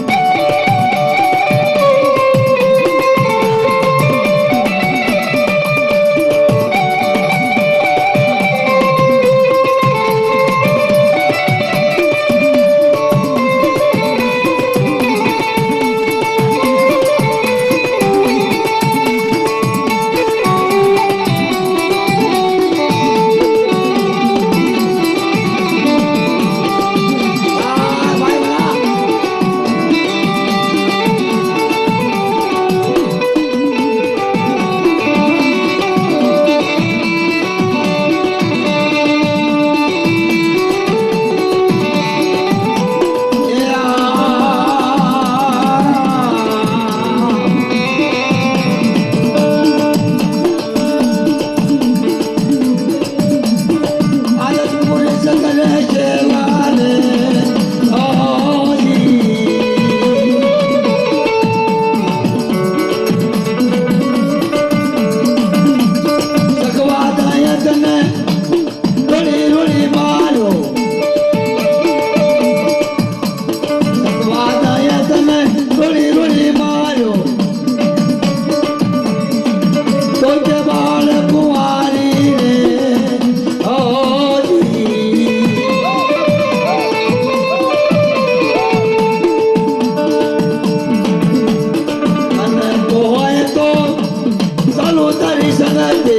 સંગતે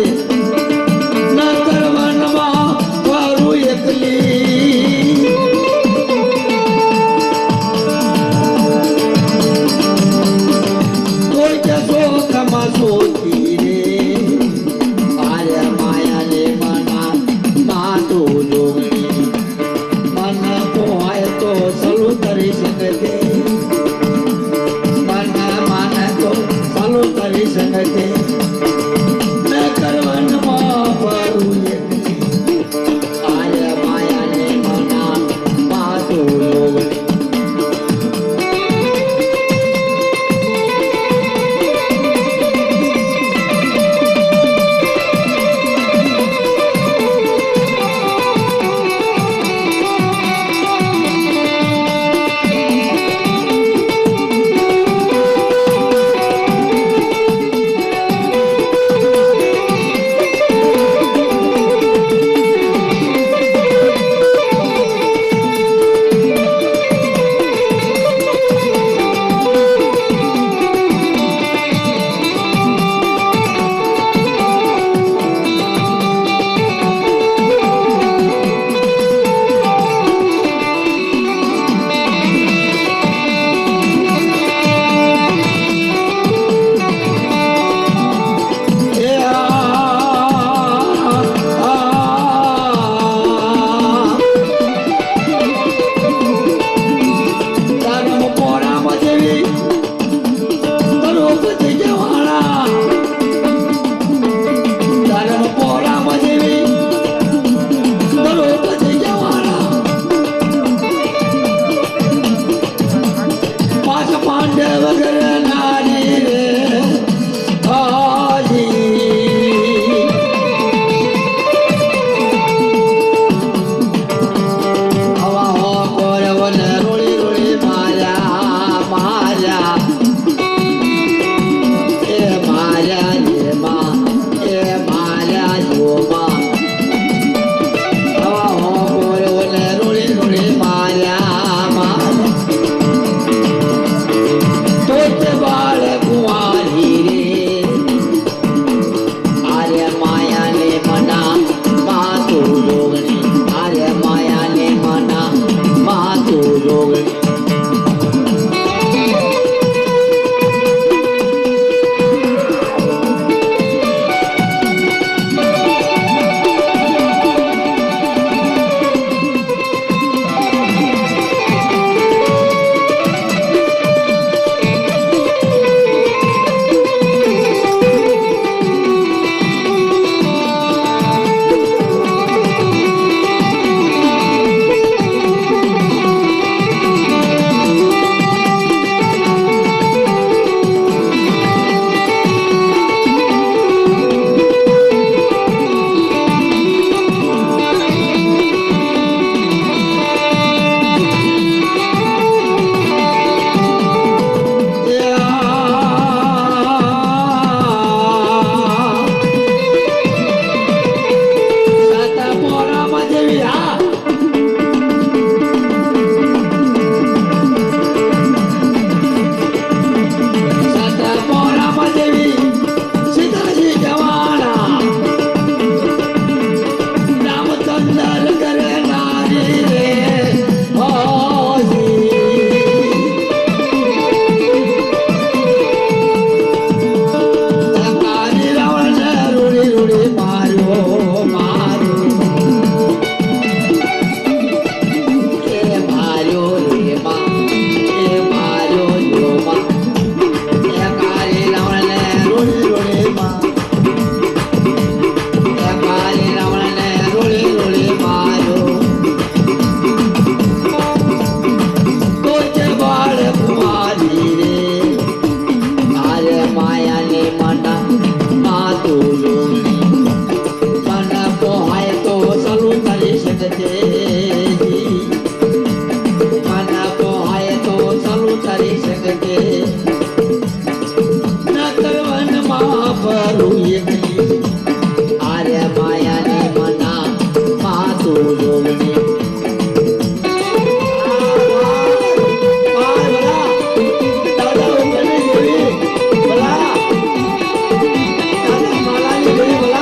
ન કરવનમાં વારું એકલી કોઈ કે શોખમાં શોધી રે આરે માયાને મના માતું જોગણી મન પોહાય તો સલું કરી શકે મન માને તો સલું કરી શકે ન કરવનમાં વારું એકલી આરે માયાને મના માતું જોગણી Thank you.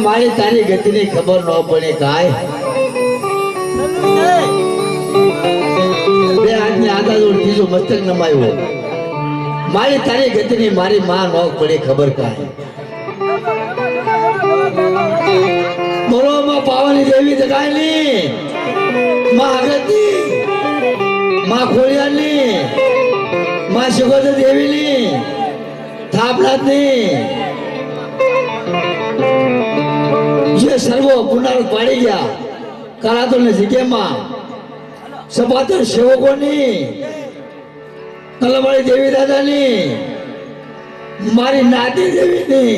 મારી તારી ગતિની ખબર ન પડે કાય બે હાથની આદા જોડ ત્રીજો મસ્તક નમાયો મારી તારી ગતિની મારી માં ન પડે ખબર કાય બોલો માં પાવાની દેવી જગાયની માં અગતી માં ખોડિયાની માં સુગોદ દેવીની થાપનાથની જે સર્વો પુનરાવર્ત પાડી ગયા કરાતોની જગ્યામાં સપાતર સેવકોની કલમળી દેવી દાદાની મારી નાતી દેવીની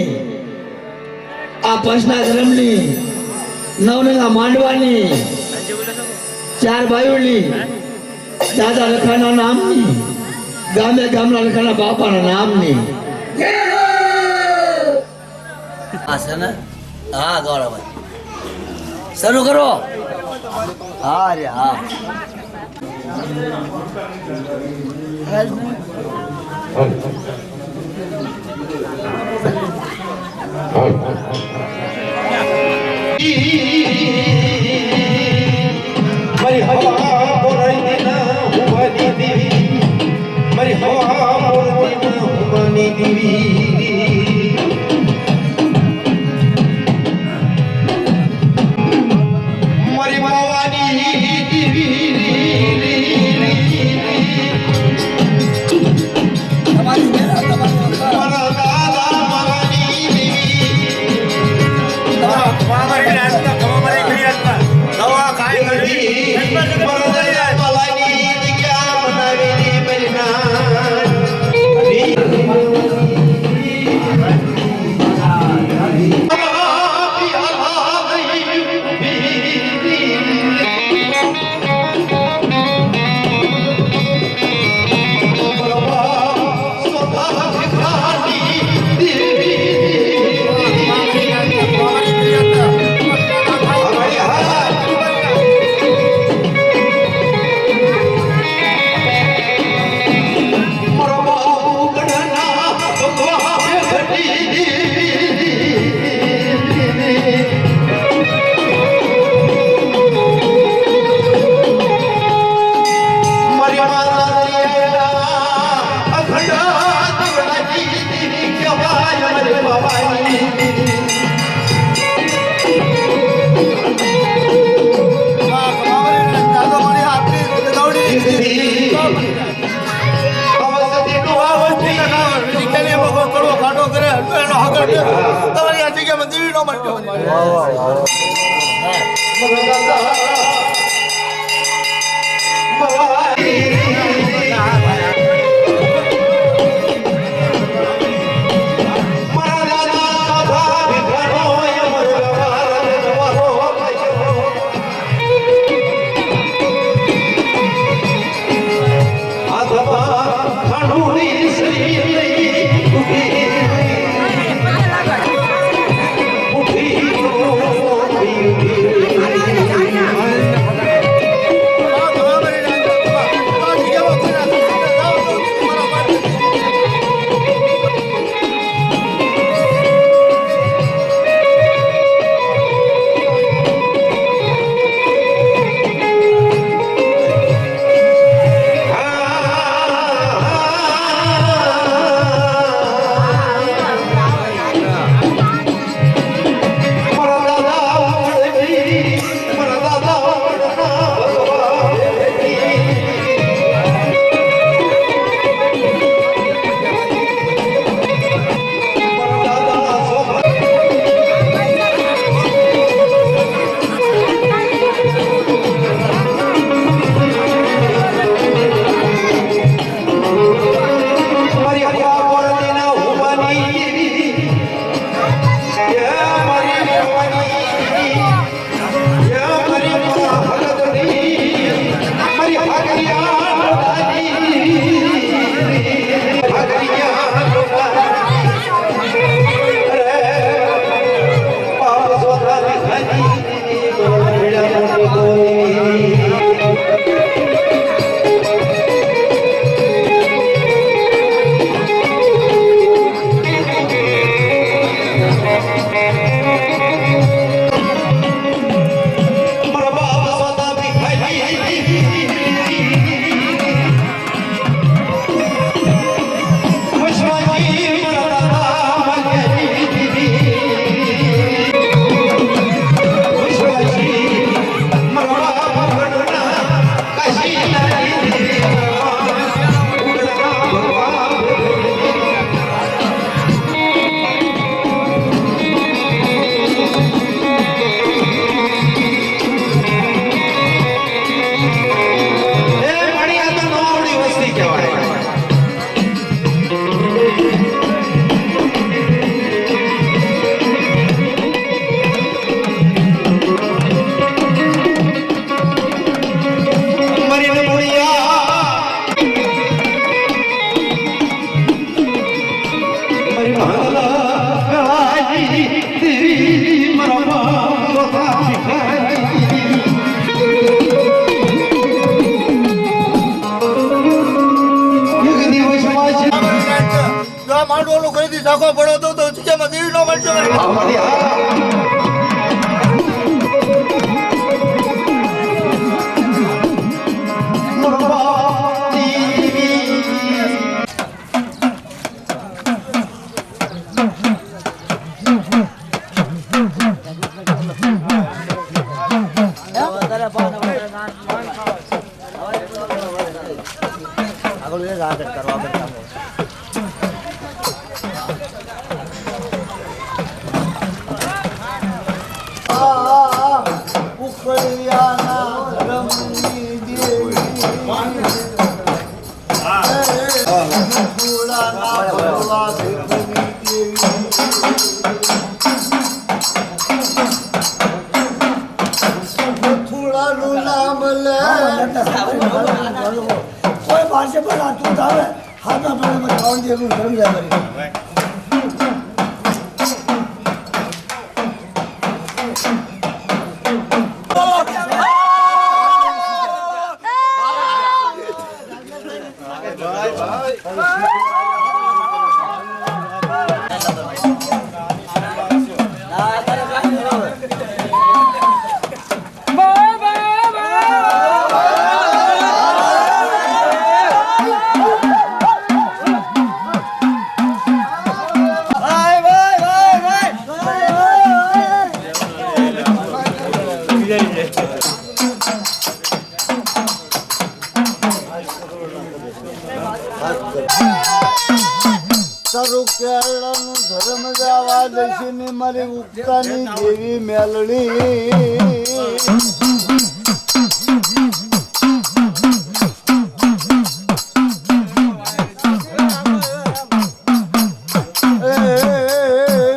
આ પંચના ધર્મની નવનંગા માંડવાની ચાર ભાઈઓની દાદા લખાના નામની ગામે ગામના લખાના બાપાના નામની આ છે ને હા ગૌરવભાઈ શરૂ કરો હા રે હા મારી હવા મોરાઈ દીના હુવાની દેવી મારી હવા મોરાઈ દીના હુવાની દેવી મારી માવાની દેવી મારા દાદા માવાની તમારી આ જગ્યામાં દેવી નો મળતો Thank you. માંડવાનું કરી દી ઝાકો પડો તો જગ્યામાં દેવી ન મળશે હા મારી હા કોઈ પાસે પણ આટલું આવે હાથમાં પડે ખાવાનું જેવું ધર્મ જાય ધર્મ જવા દેશી ને મારી ઉગતાની દેવી મેલડી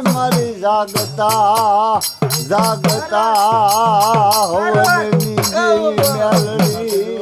મારી જાગતા જાગતા હવનની દેવી મેલડી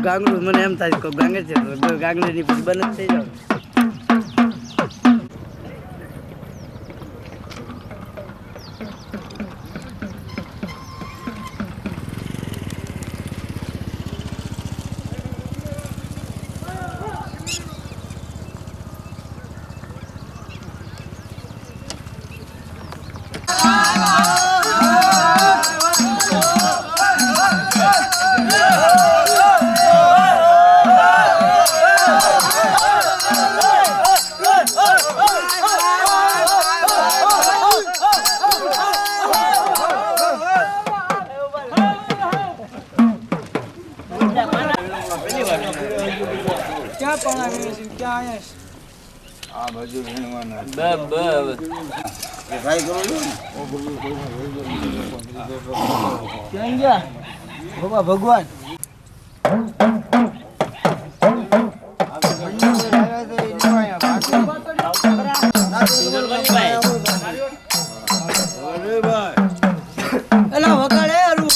ગાંગડું મને એમ થાય કે ગાંગે છે ગાંગડીની પછી બંધ થઈ જાવ આ બાજુ વીણવાના ટ્રાય કરો છો ને? ક્યાં ગયા બાબા ભગવાન અરે ભાઈ એલા વગાડે અરુ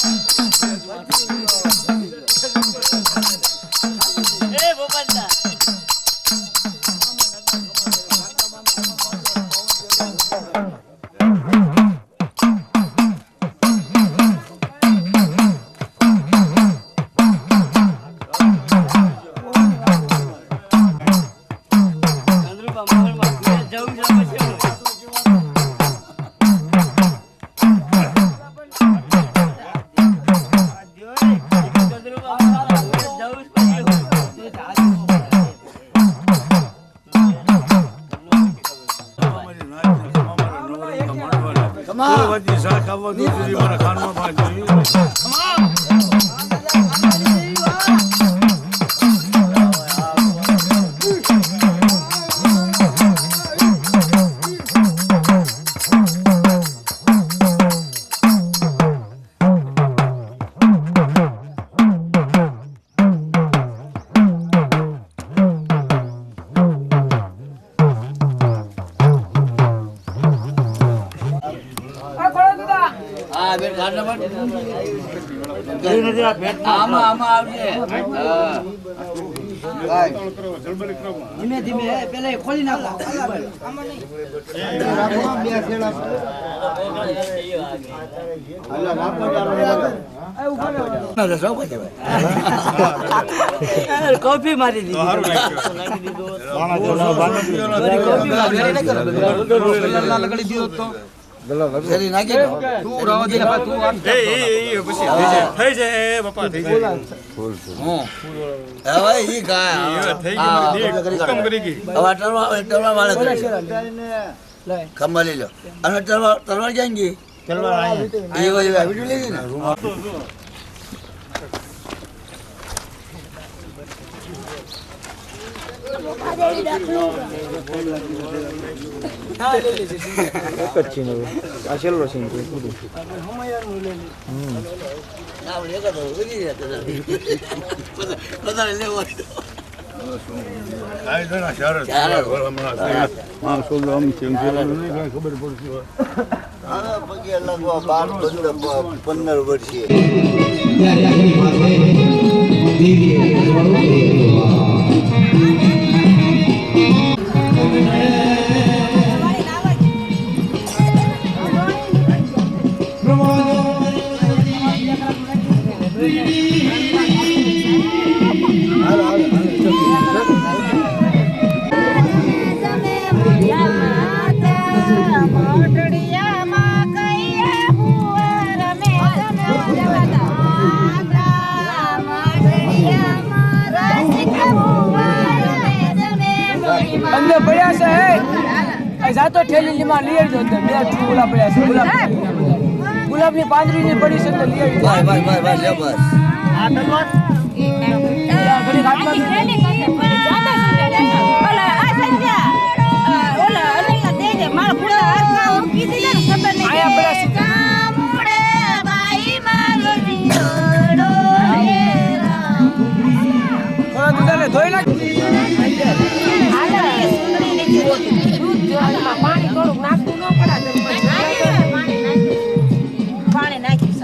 શાક આવવા દો સુધી મારા ખાનમાં પાછી આમાં આવજે ધીમે ધીમે પેલા ખોલી નાખો કોફી મારી દીધી શેરી નાખી દો. થઈ જાય બાપા થઈ જાય હું હવે ઈ કાય હુકમ કરી ગઈ હવે તલવાર વાળે ખંભા લઈ લો અને તલવાર ક્યાં ગઈ એ વિડીયો લઈ ને વધારે લેવો ખબર પડશે પગે લગવા 12-15 વર્ષે અંદર પડ્યા છે હે જાતો ઠેલી માં લઈ આવજો બે ગુલાબ પડ્યા છે ગુલાબ ની પાંદડી ની પડી છે તો લઈ આવજો ભાઈ લે બસ ઘડી ઘાટમાં ધોઈ નાખ પાણી થોડુંક નાખવું ન પડે પાણી નાખી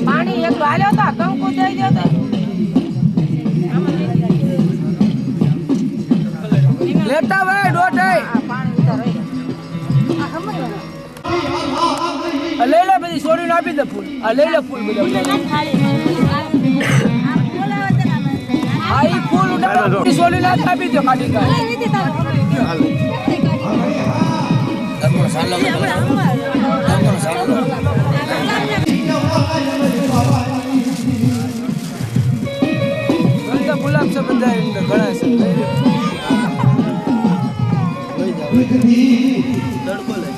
પાણી એક હાલ્યો હતા કંકુ દઈ દો લેતા ભાઈ દોઢ લઈ લે બધી છોડીને આપી દે ફૂલ લઈ લે ફૂલ બધા ઈ ફૂલ ઉડાડો છોડીને આપી દો કાઢી ગુલાબ છે બધા ઘણા છે તડકો લે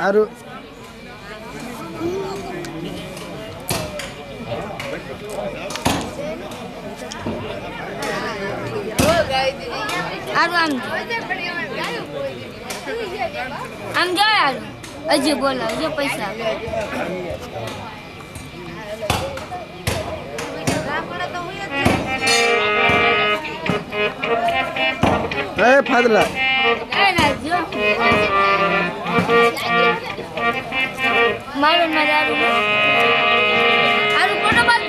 સારું આમ જાય હજી બોલાવજો પૈસા ફાદલા મારું મારું ફોટો બાદ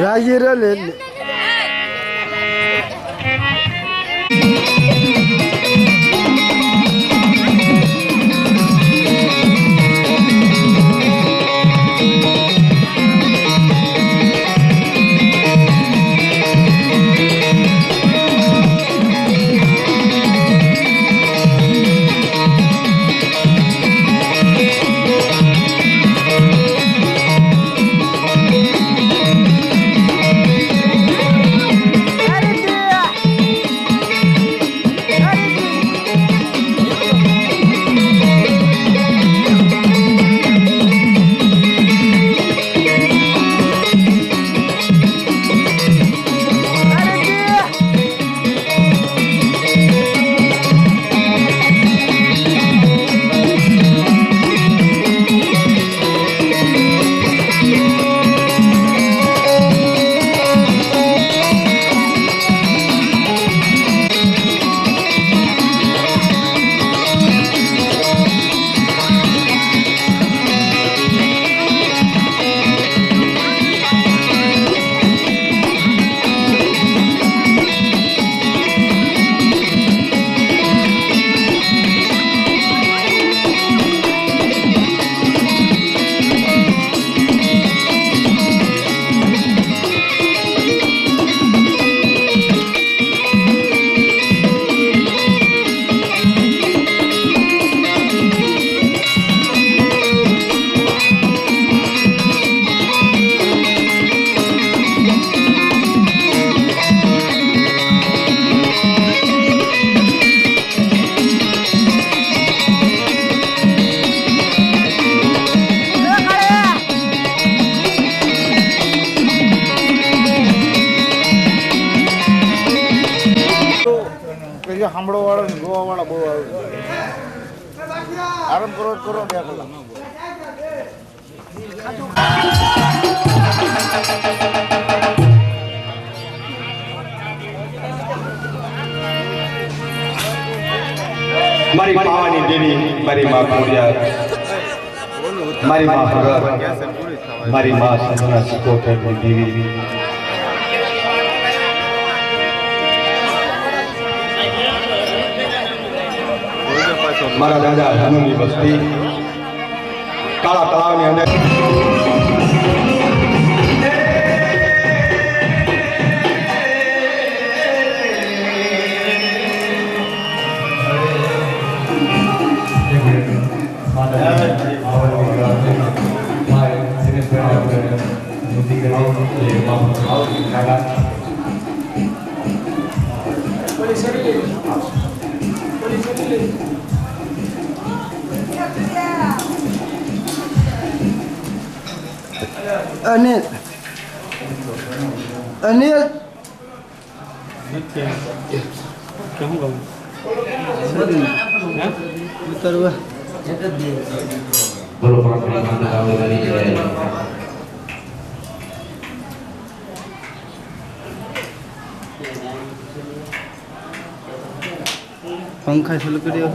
રાજી રે લે પછી સાંભળો વાળા ને ગોવા વાળા બહુ આવે આરામ કરો બે કલાક મારી પાવાની દેવી મારી માં પૂર્યા મારી માં ભગત મારી માં સંતના સિકોતરની દેવી મારા દાદા ધનુની વસ્તી કાળા તળાવની અંદર અનિલ બોલો પાણી માતા આવવાની જય પંખા ચાલુ કર્યો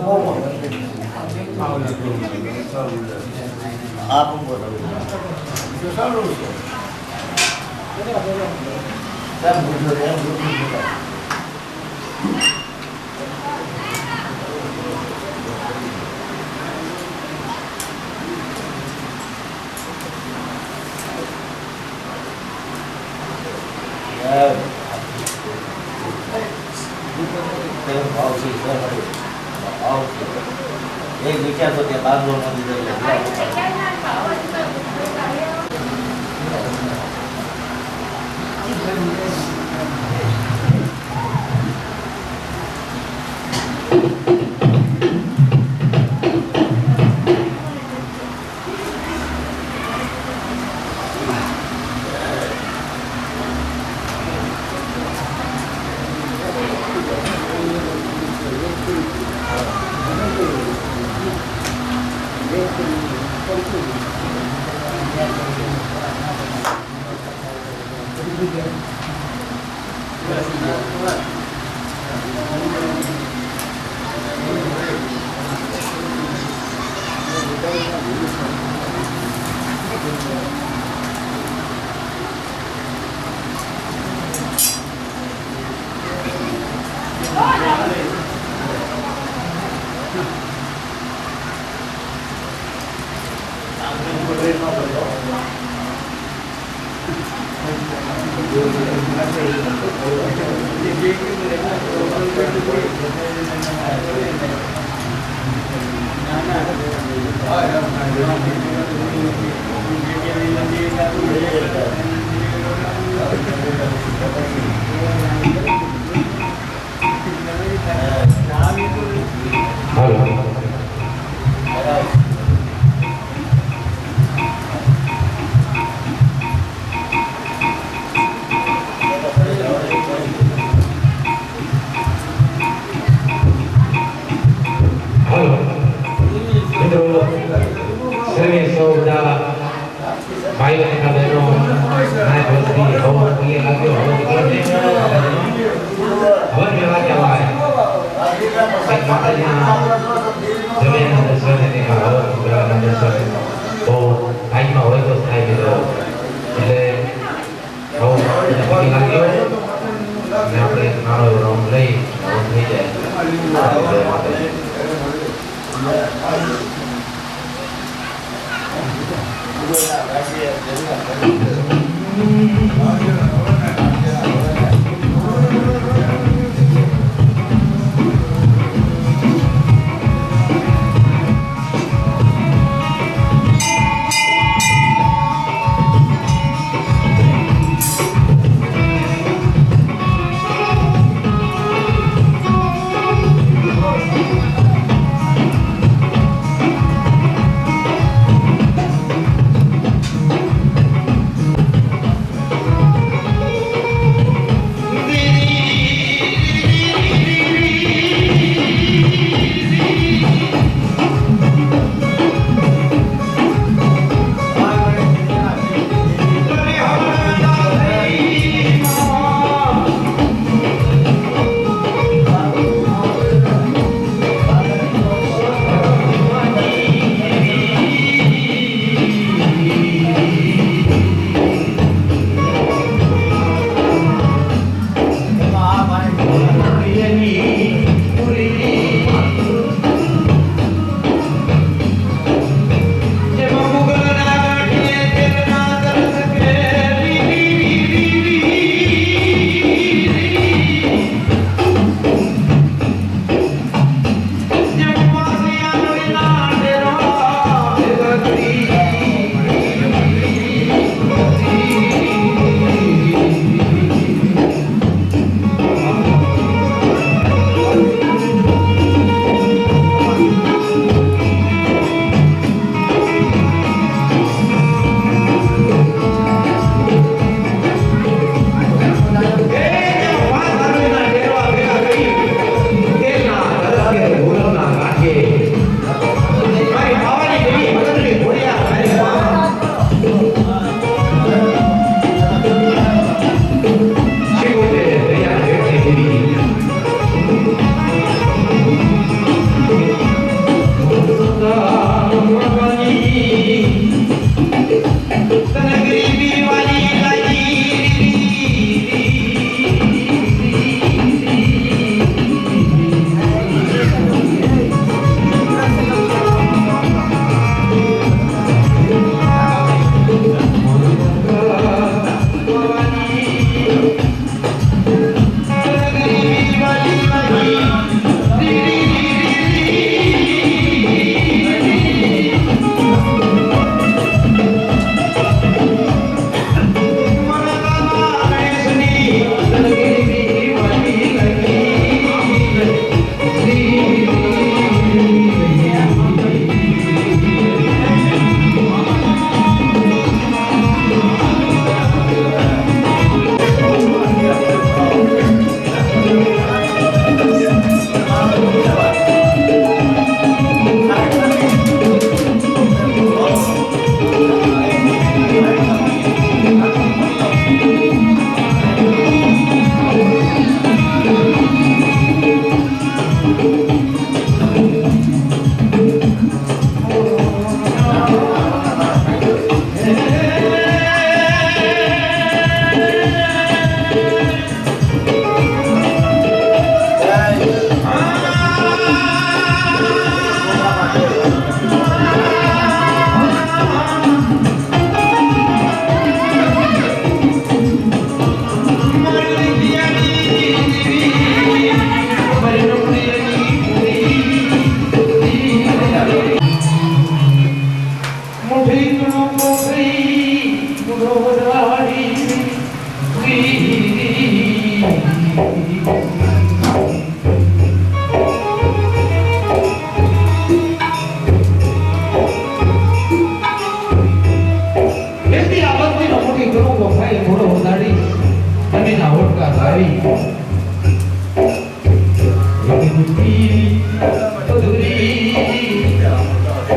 એક વિચાર તો ત્યાં બાર લોન દીધો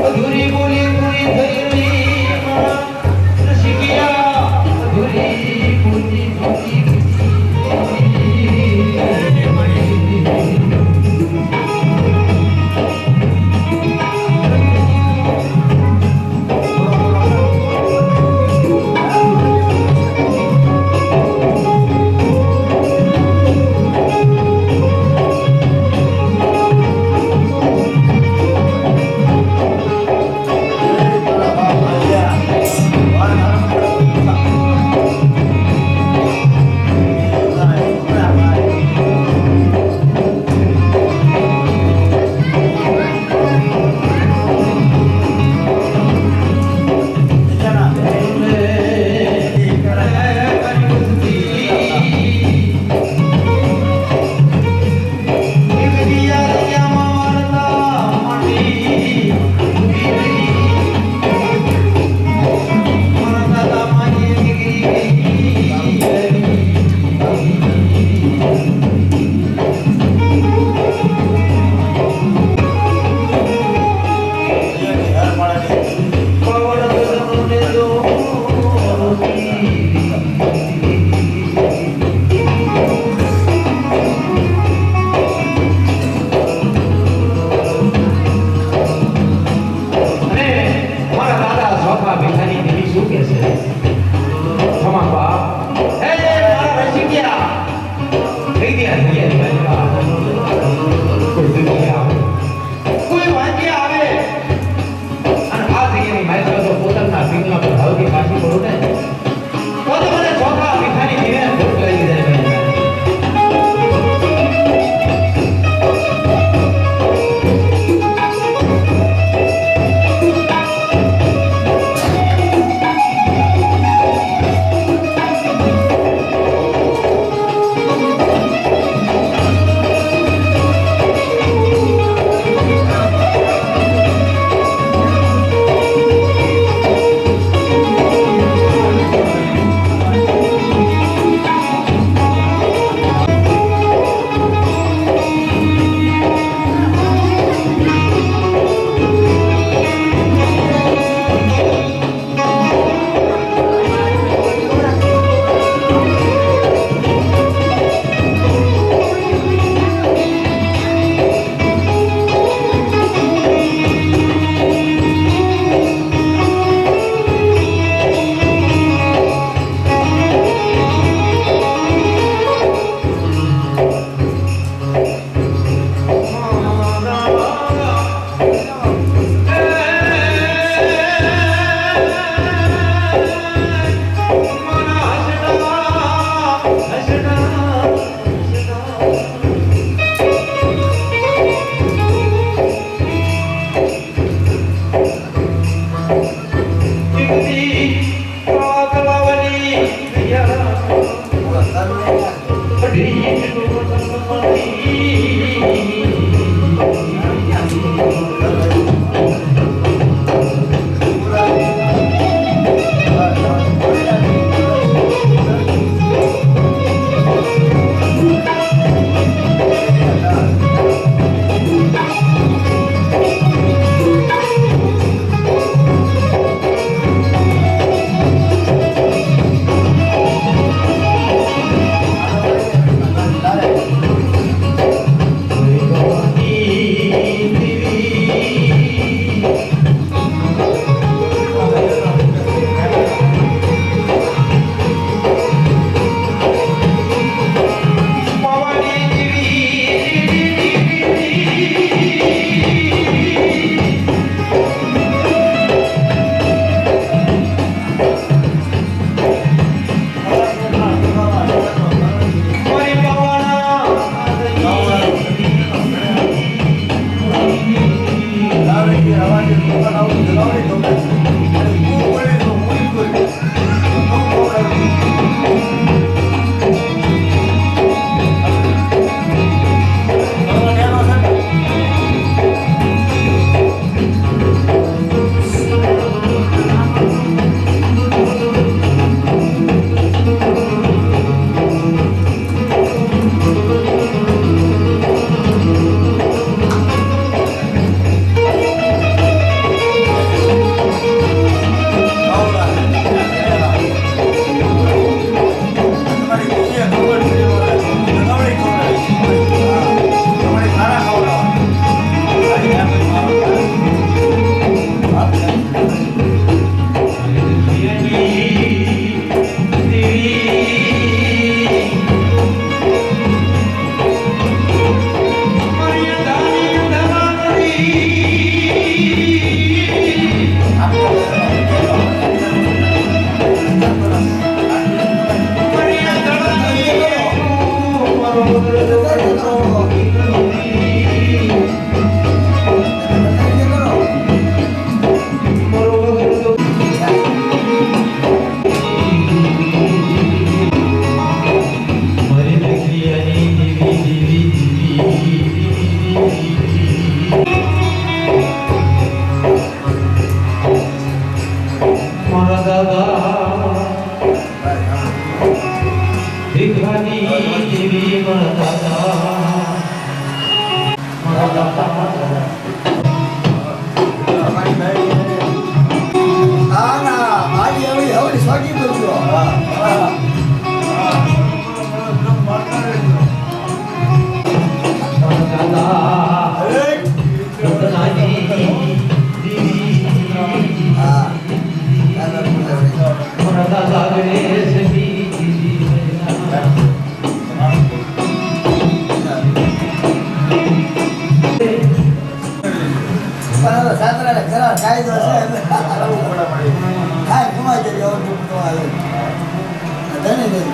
અધૂરી બોલી પૂરી થઈ રહી મારા રસિકિયા અધૂરી બોલી પૂરી સાતરાને ખરા કાયદો છે એટલે કાંઈ કમાઈ જાય એવો દુઃખ તો આવે ધણી નહીં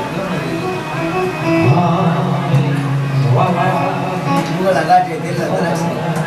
ગોળા ગાંઠે તેલા ધરાશે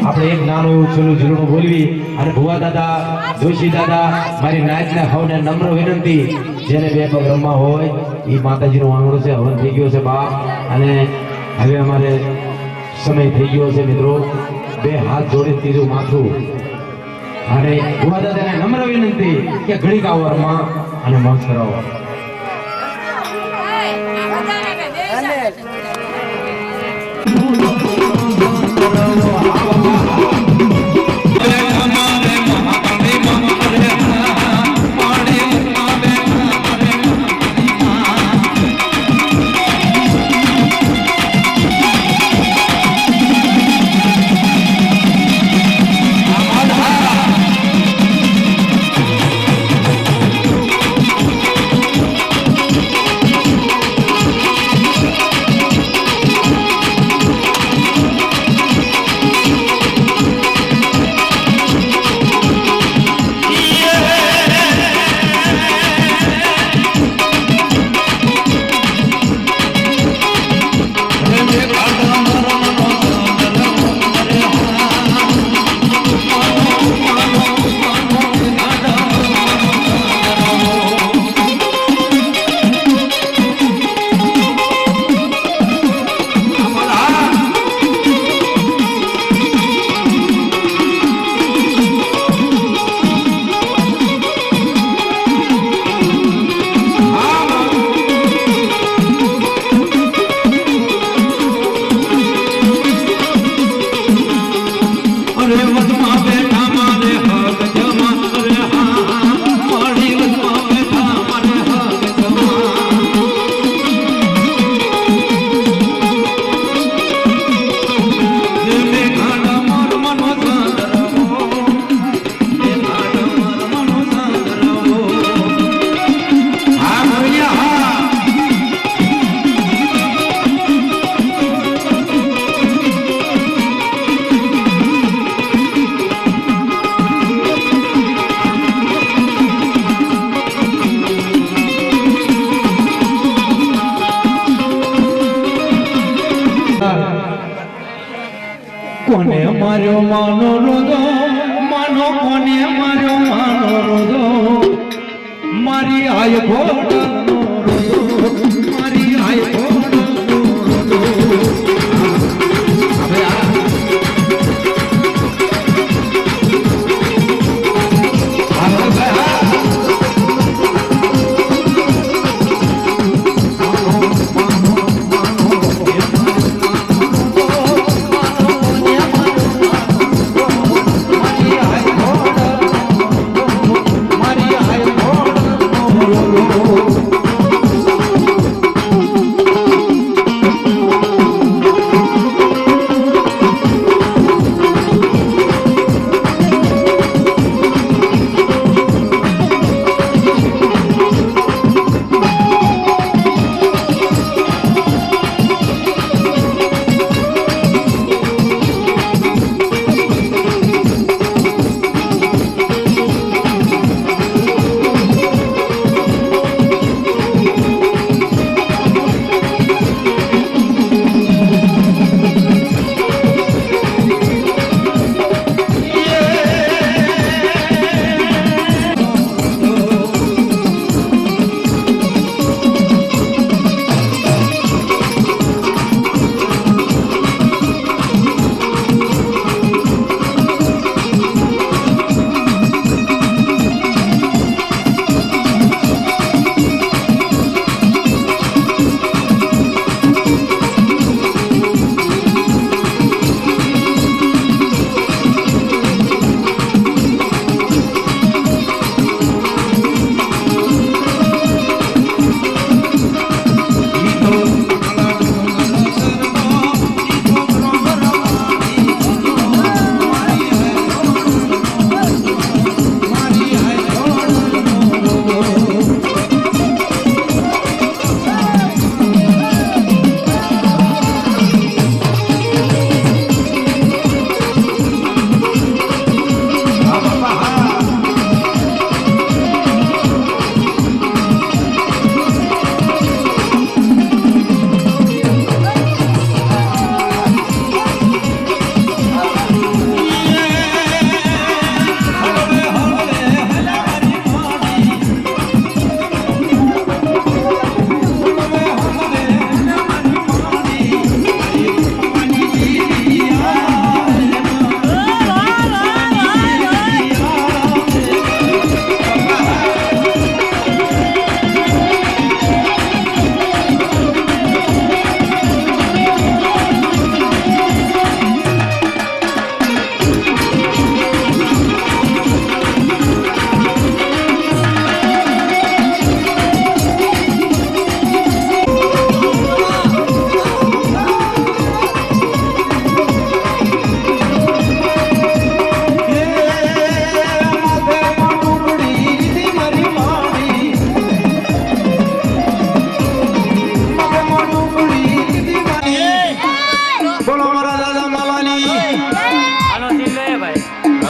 આપણે એક નાનું એવું છેલ્લું ઝીણું બોલવી અને ભુવા દાદા જોશી દાદા મારી નાચના હવને નમ્ર વિનંતી જેને બે પગ રમવા હોય એ માતાજીનો આંગણો છે હવન થઈ ગયો છે બાપ અને હવે અમારે સમય થઈ ગયો છે મિત્રો બે હાથ જોડી ત્રીજું માથું અને ભુવા દાદાને નમ્ર વિનંતી કે ઘડીક આવો રમવા અને મોજ કરાવો માર્યો માનો રોદો માનો કોને માર્યો માનો રોદો મારી આય ઘોડાનો રોદો મારી આય ઘોડાનો રોદો હવે આ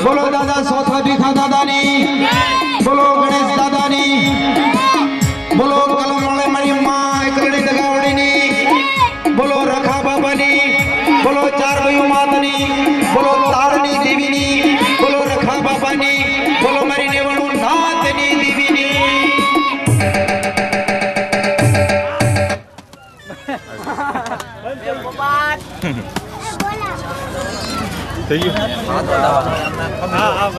બોલો દાદા સોથા ભીખા દાદાની બોલો ગણેશ દાદાની બોલો કલમવાળે મારી માં એકરડી દગાવડીની બોલો રખા બાબાની બોલો ચાર ભાઈઓ માતની બોલો તારની દેવીની બોલો રખા બાબાની બોલો મારી નેવણું નાથની દેવીની થઈ ગયું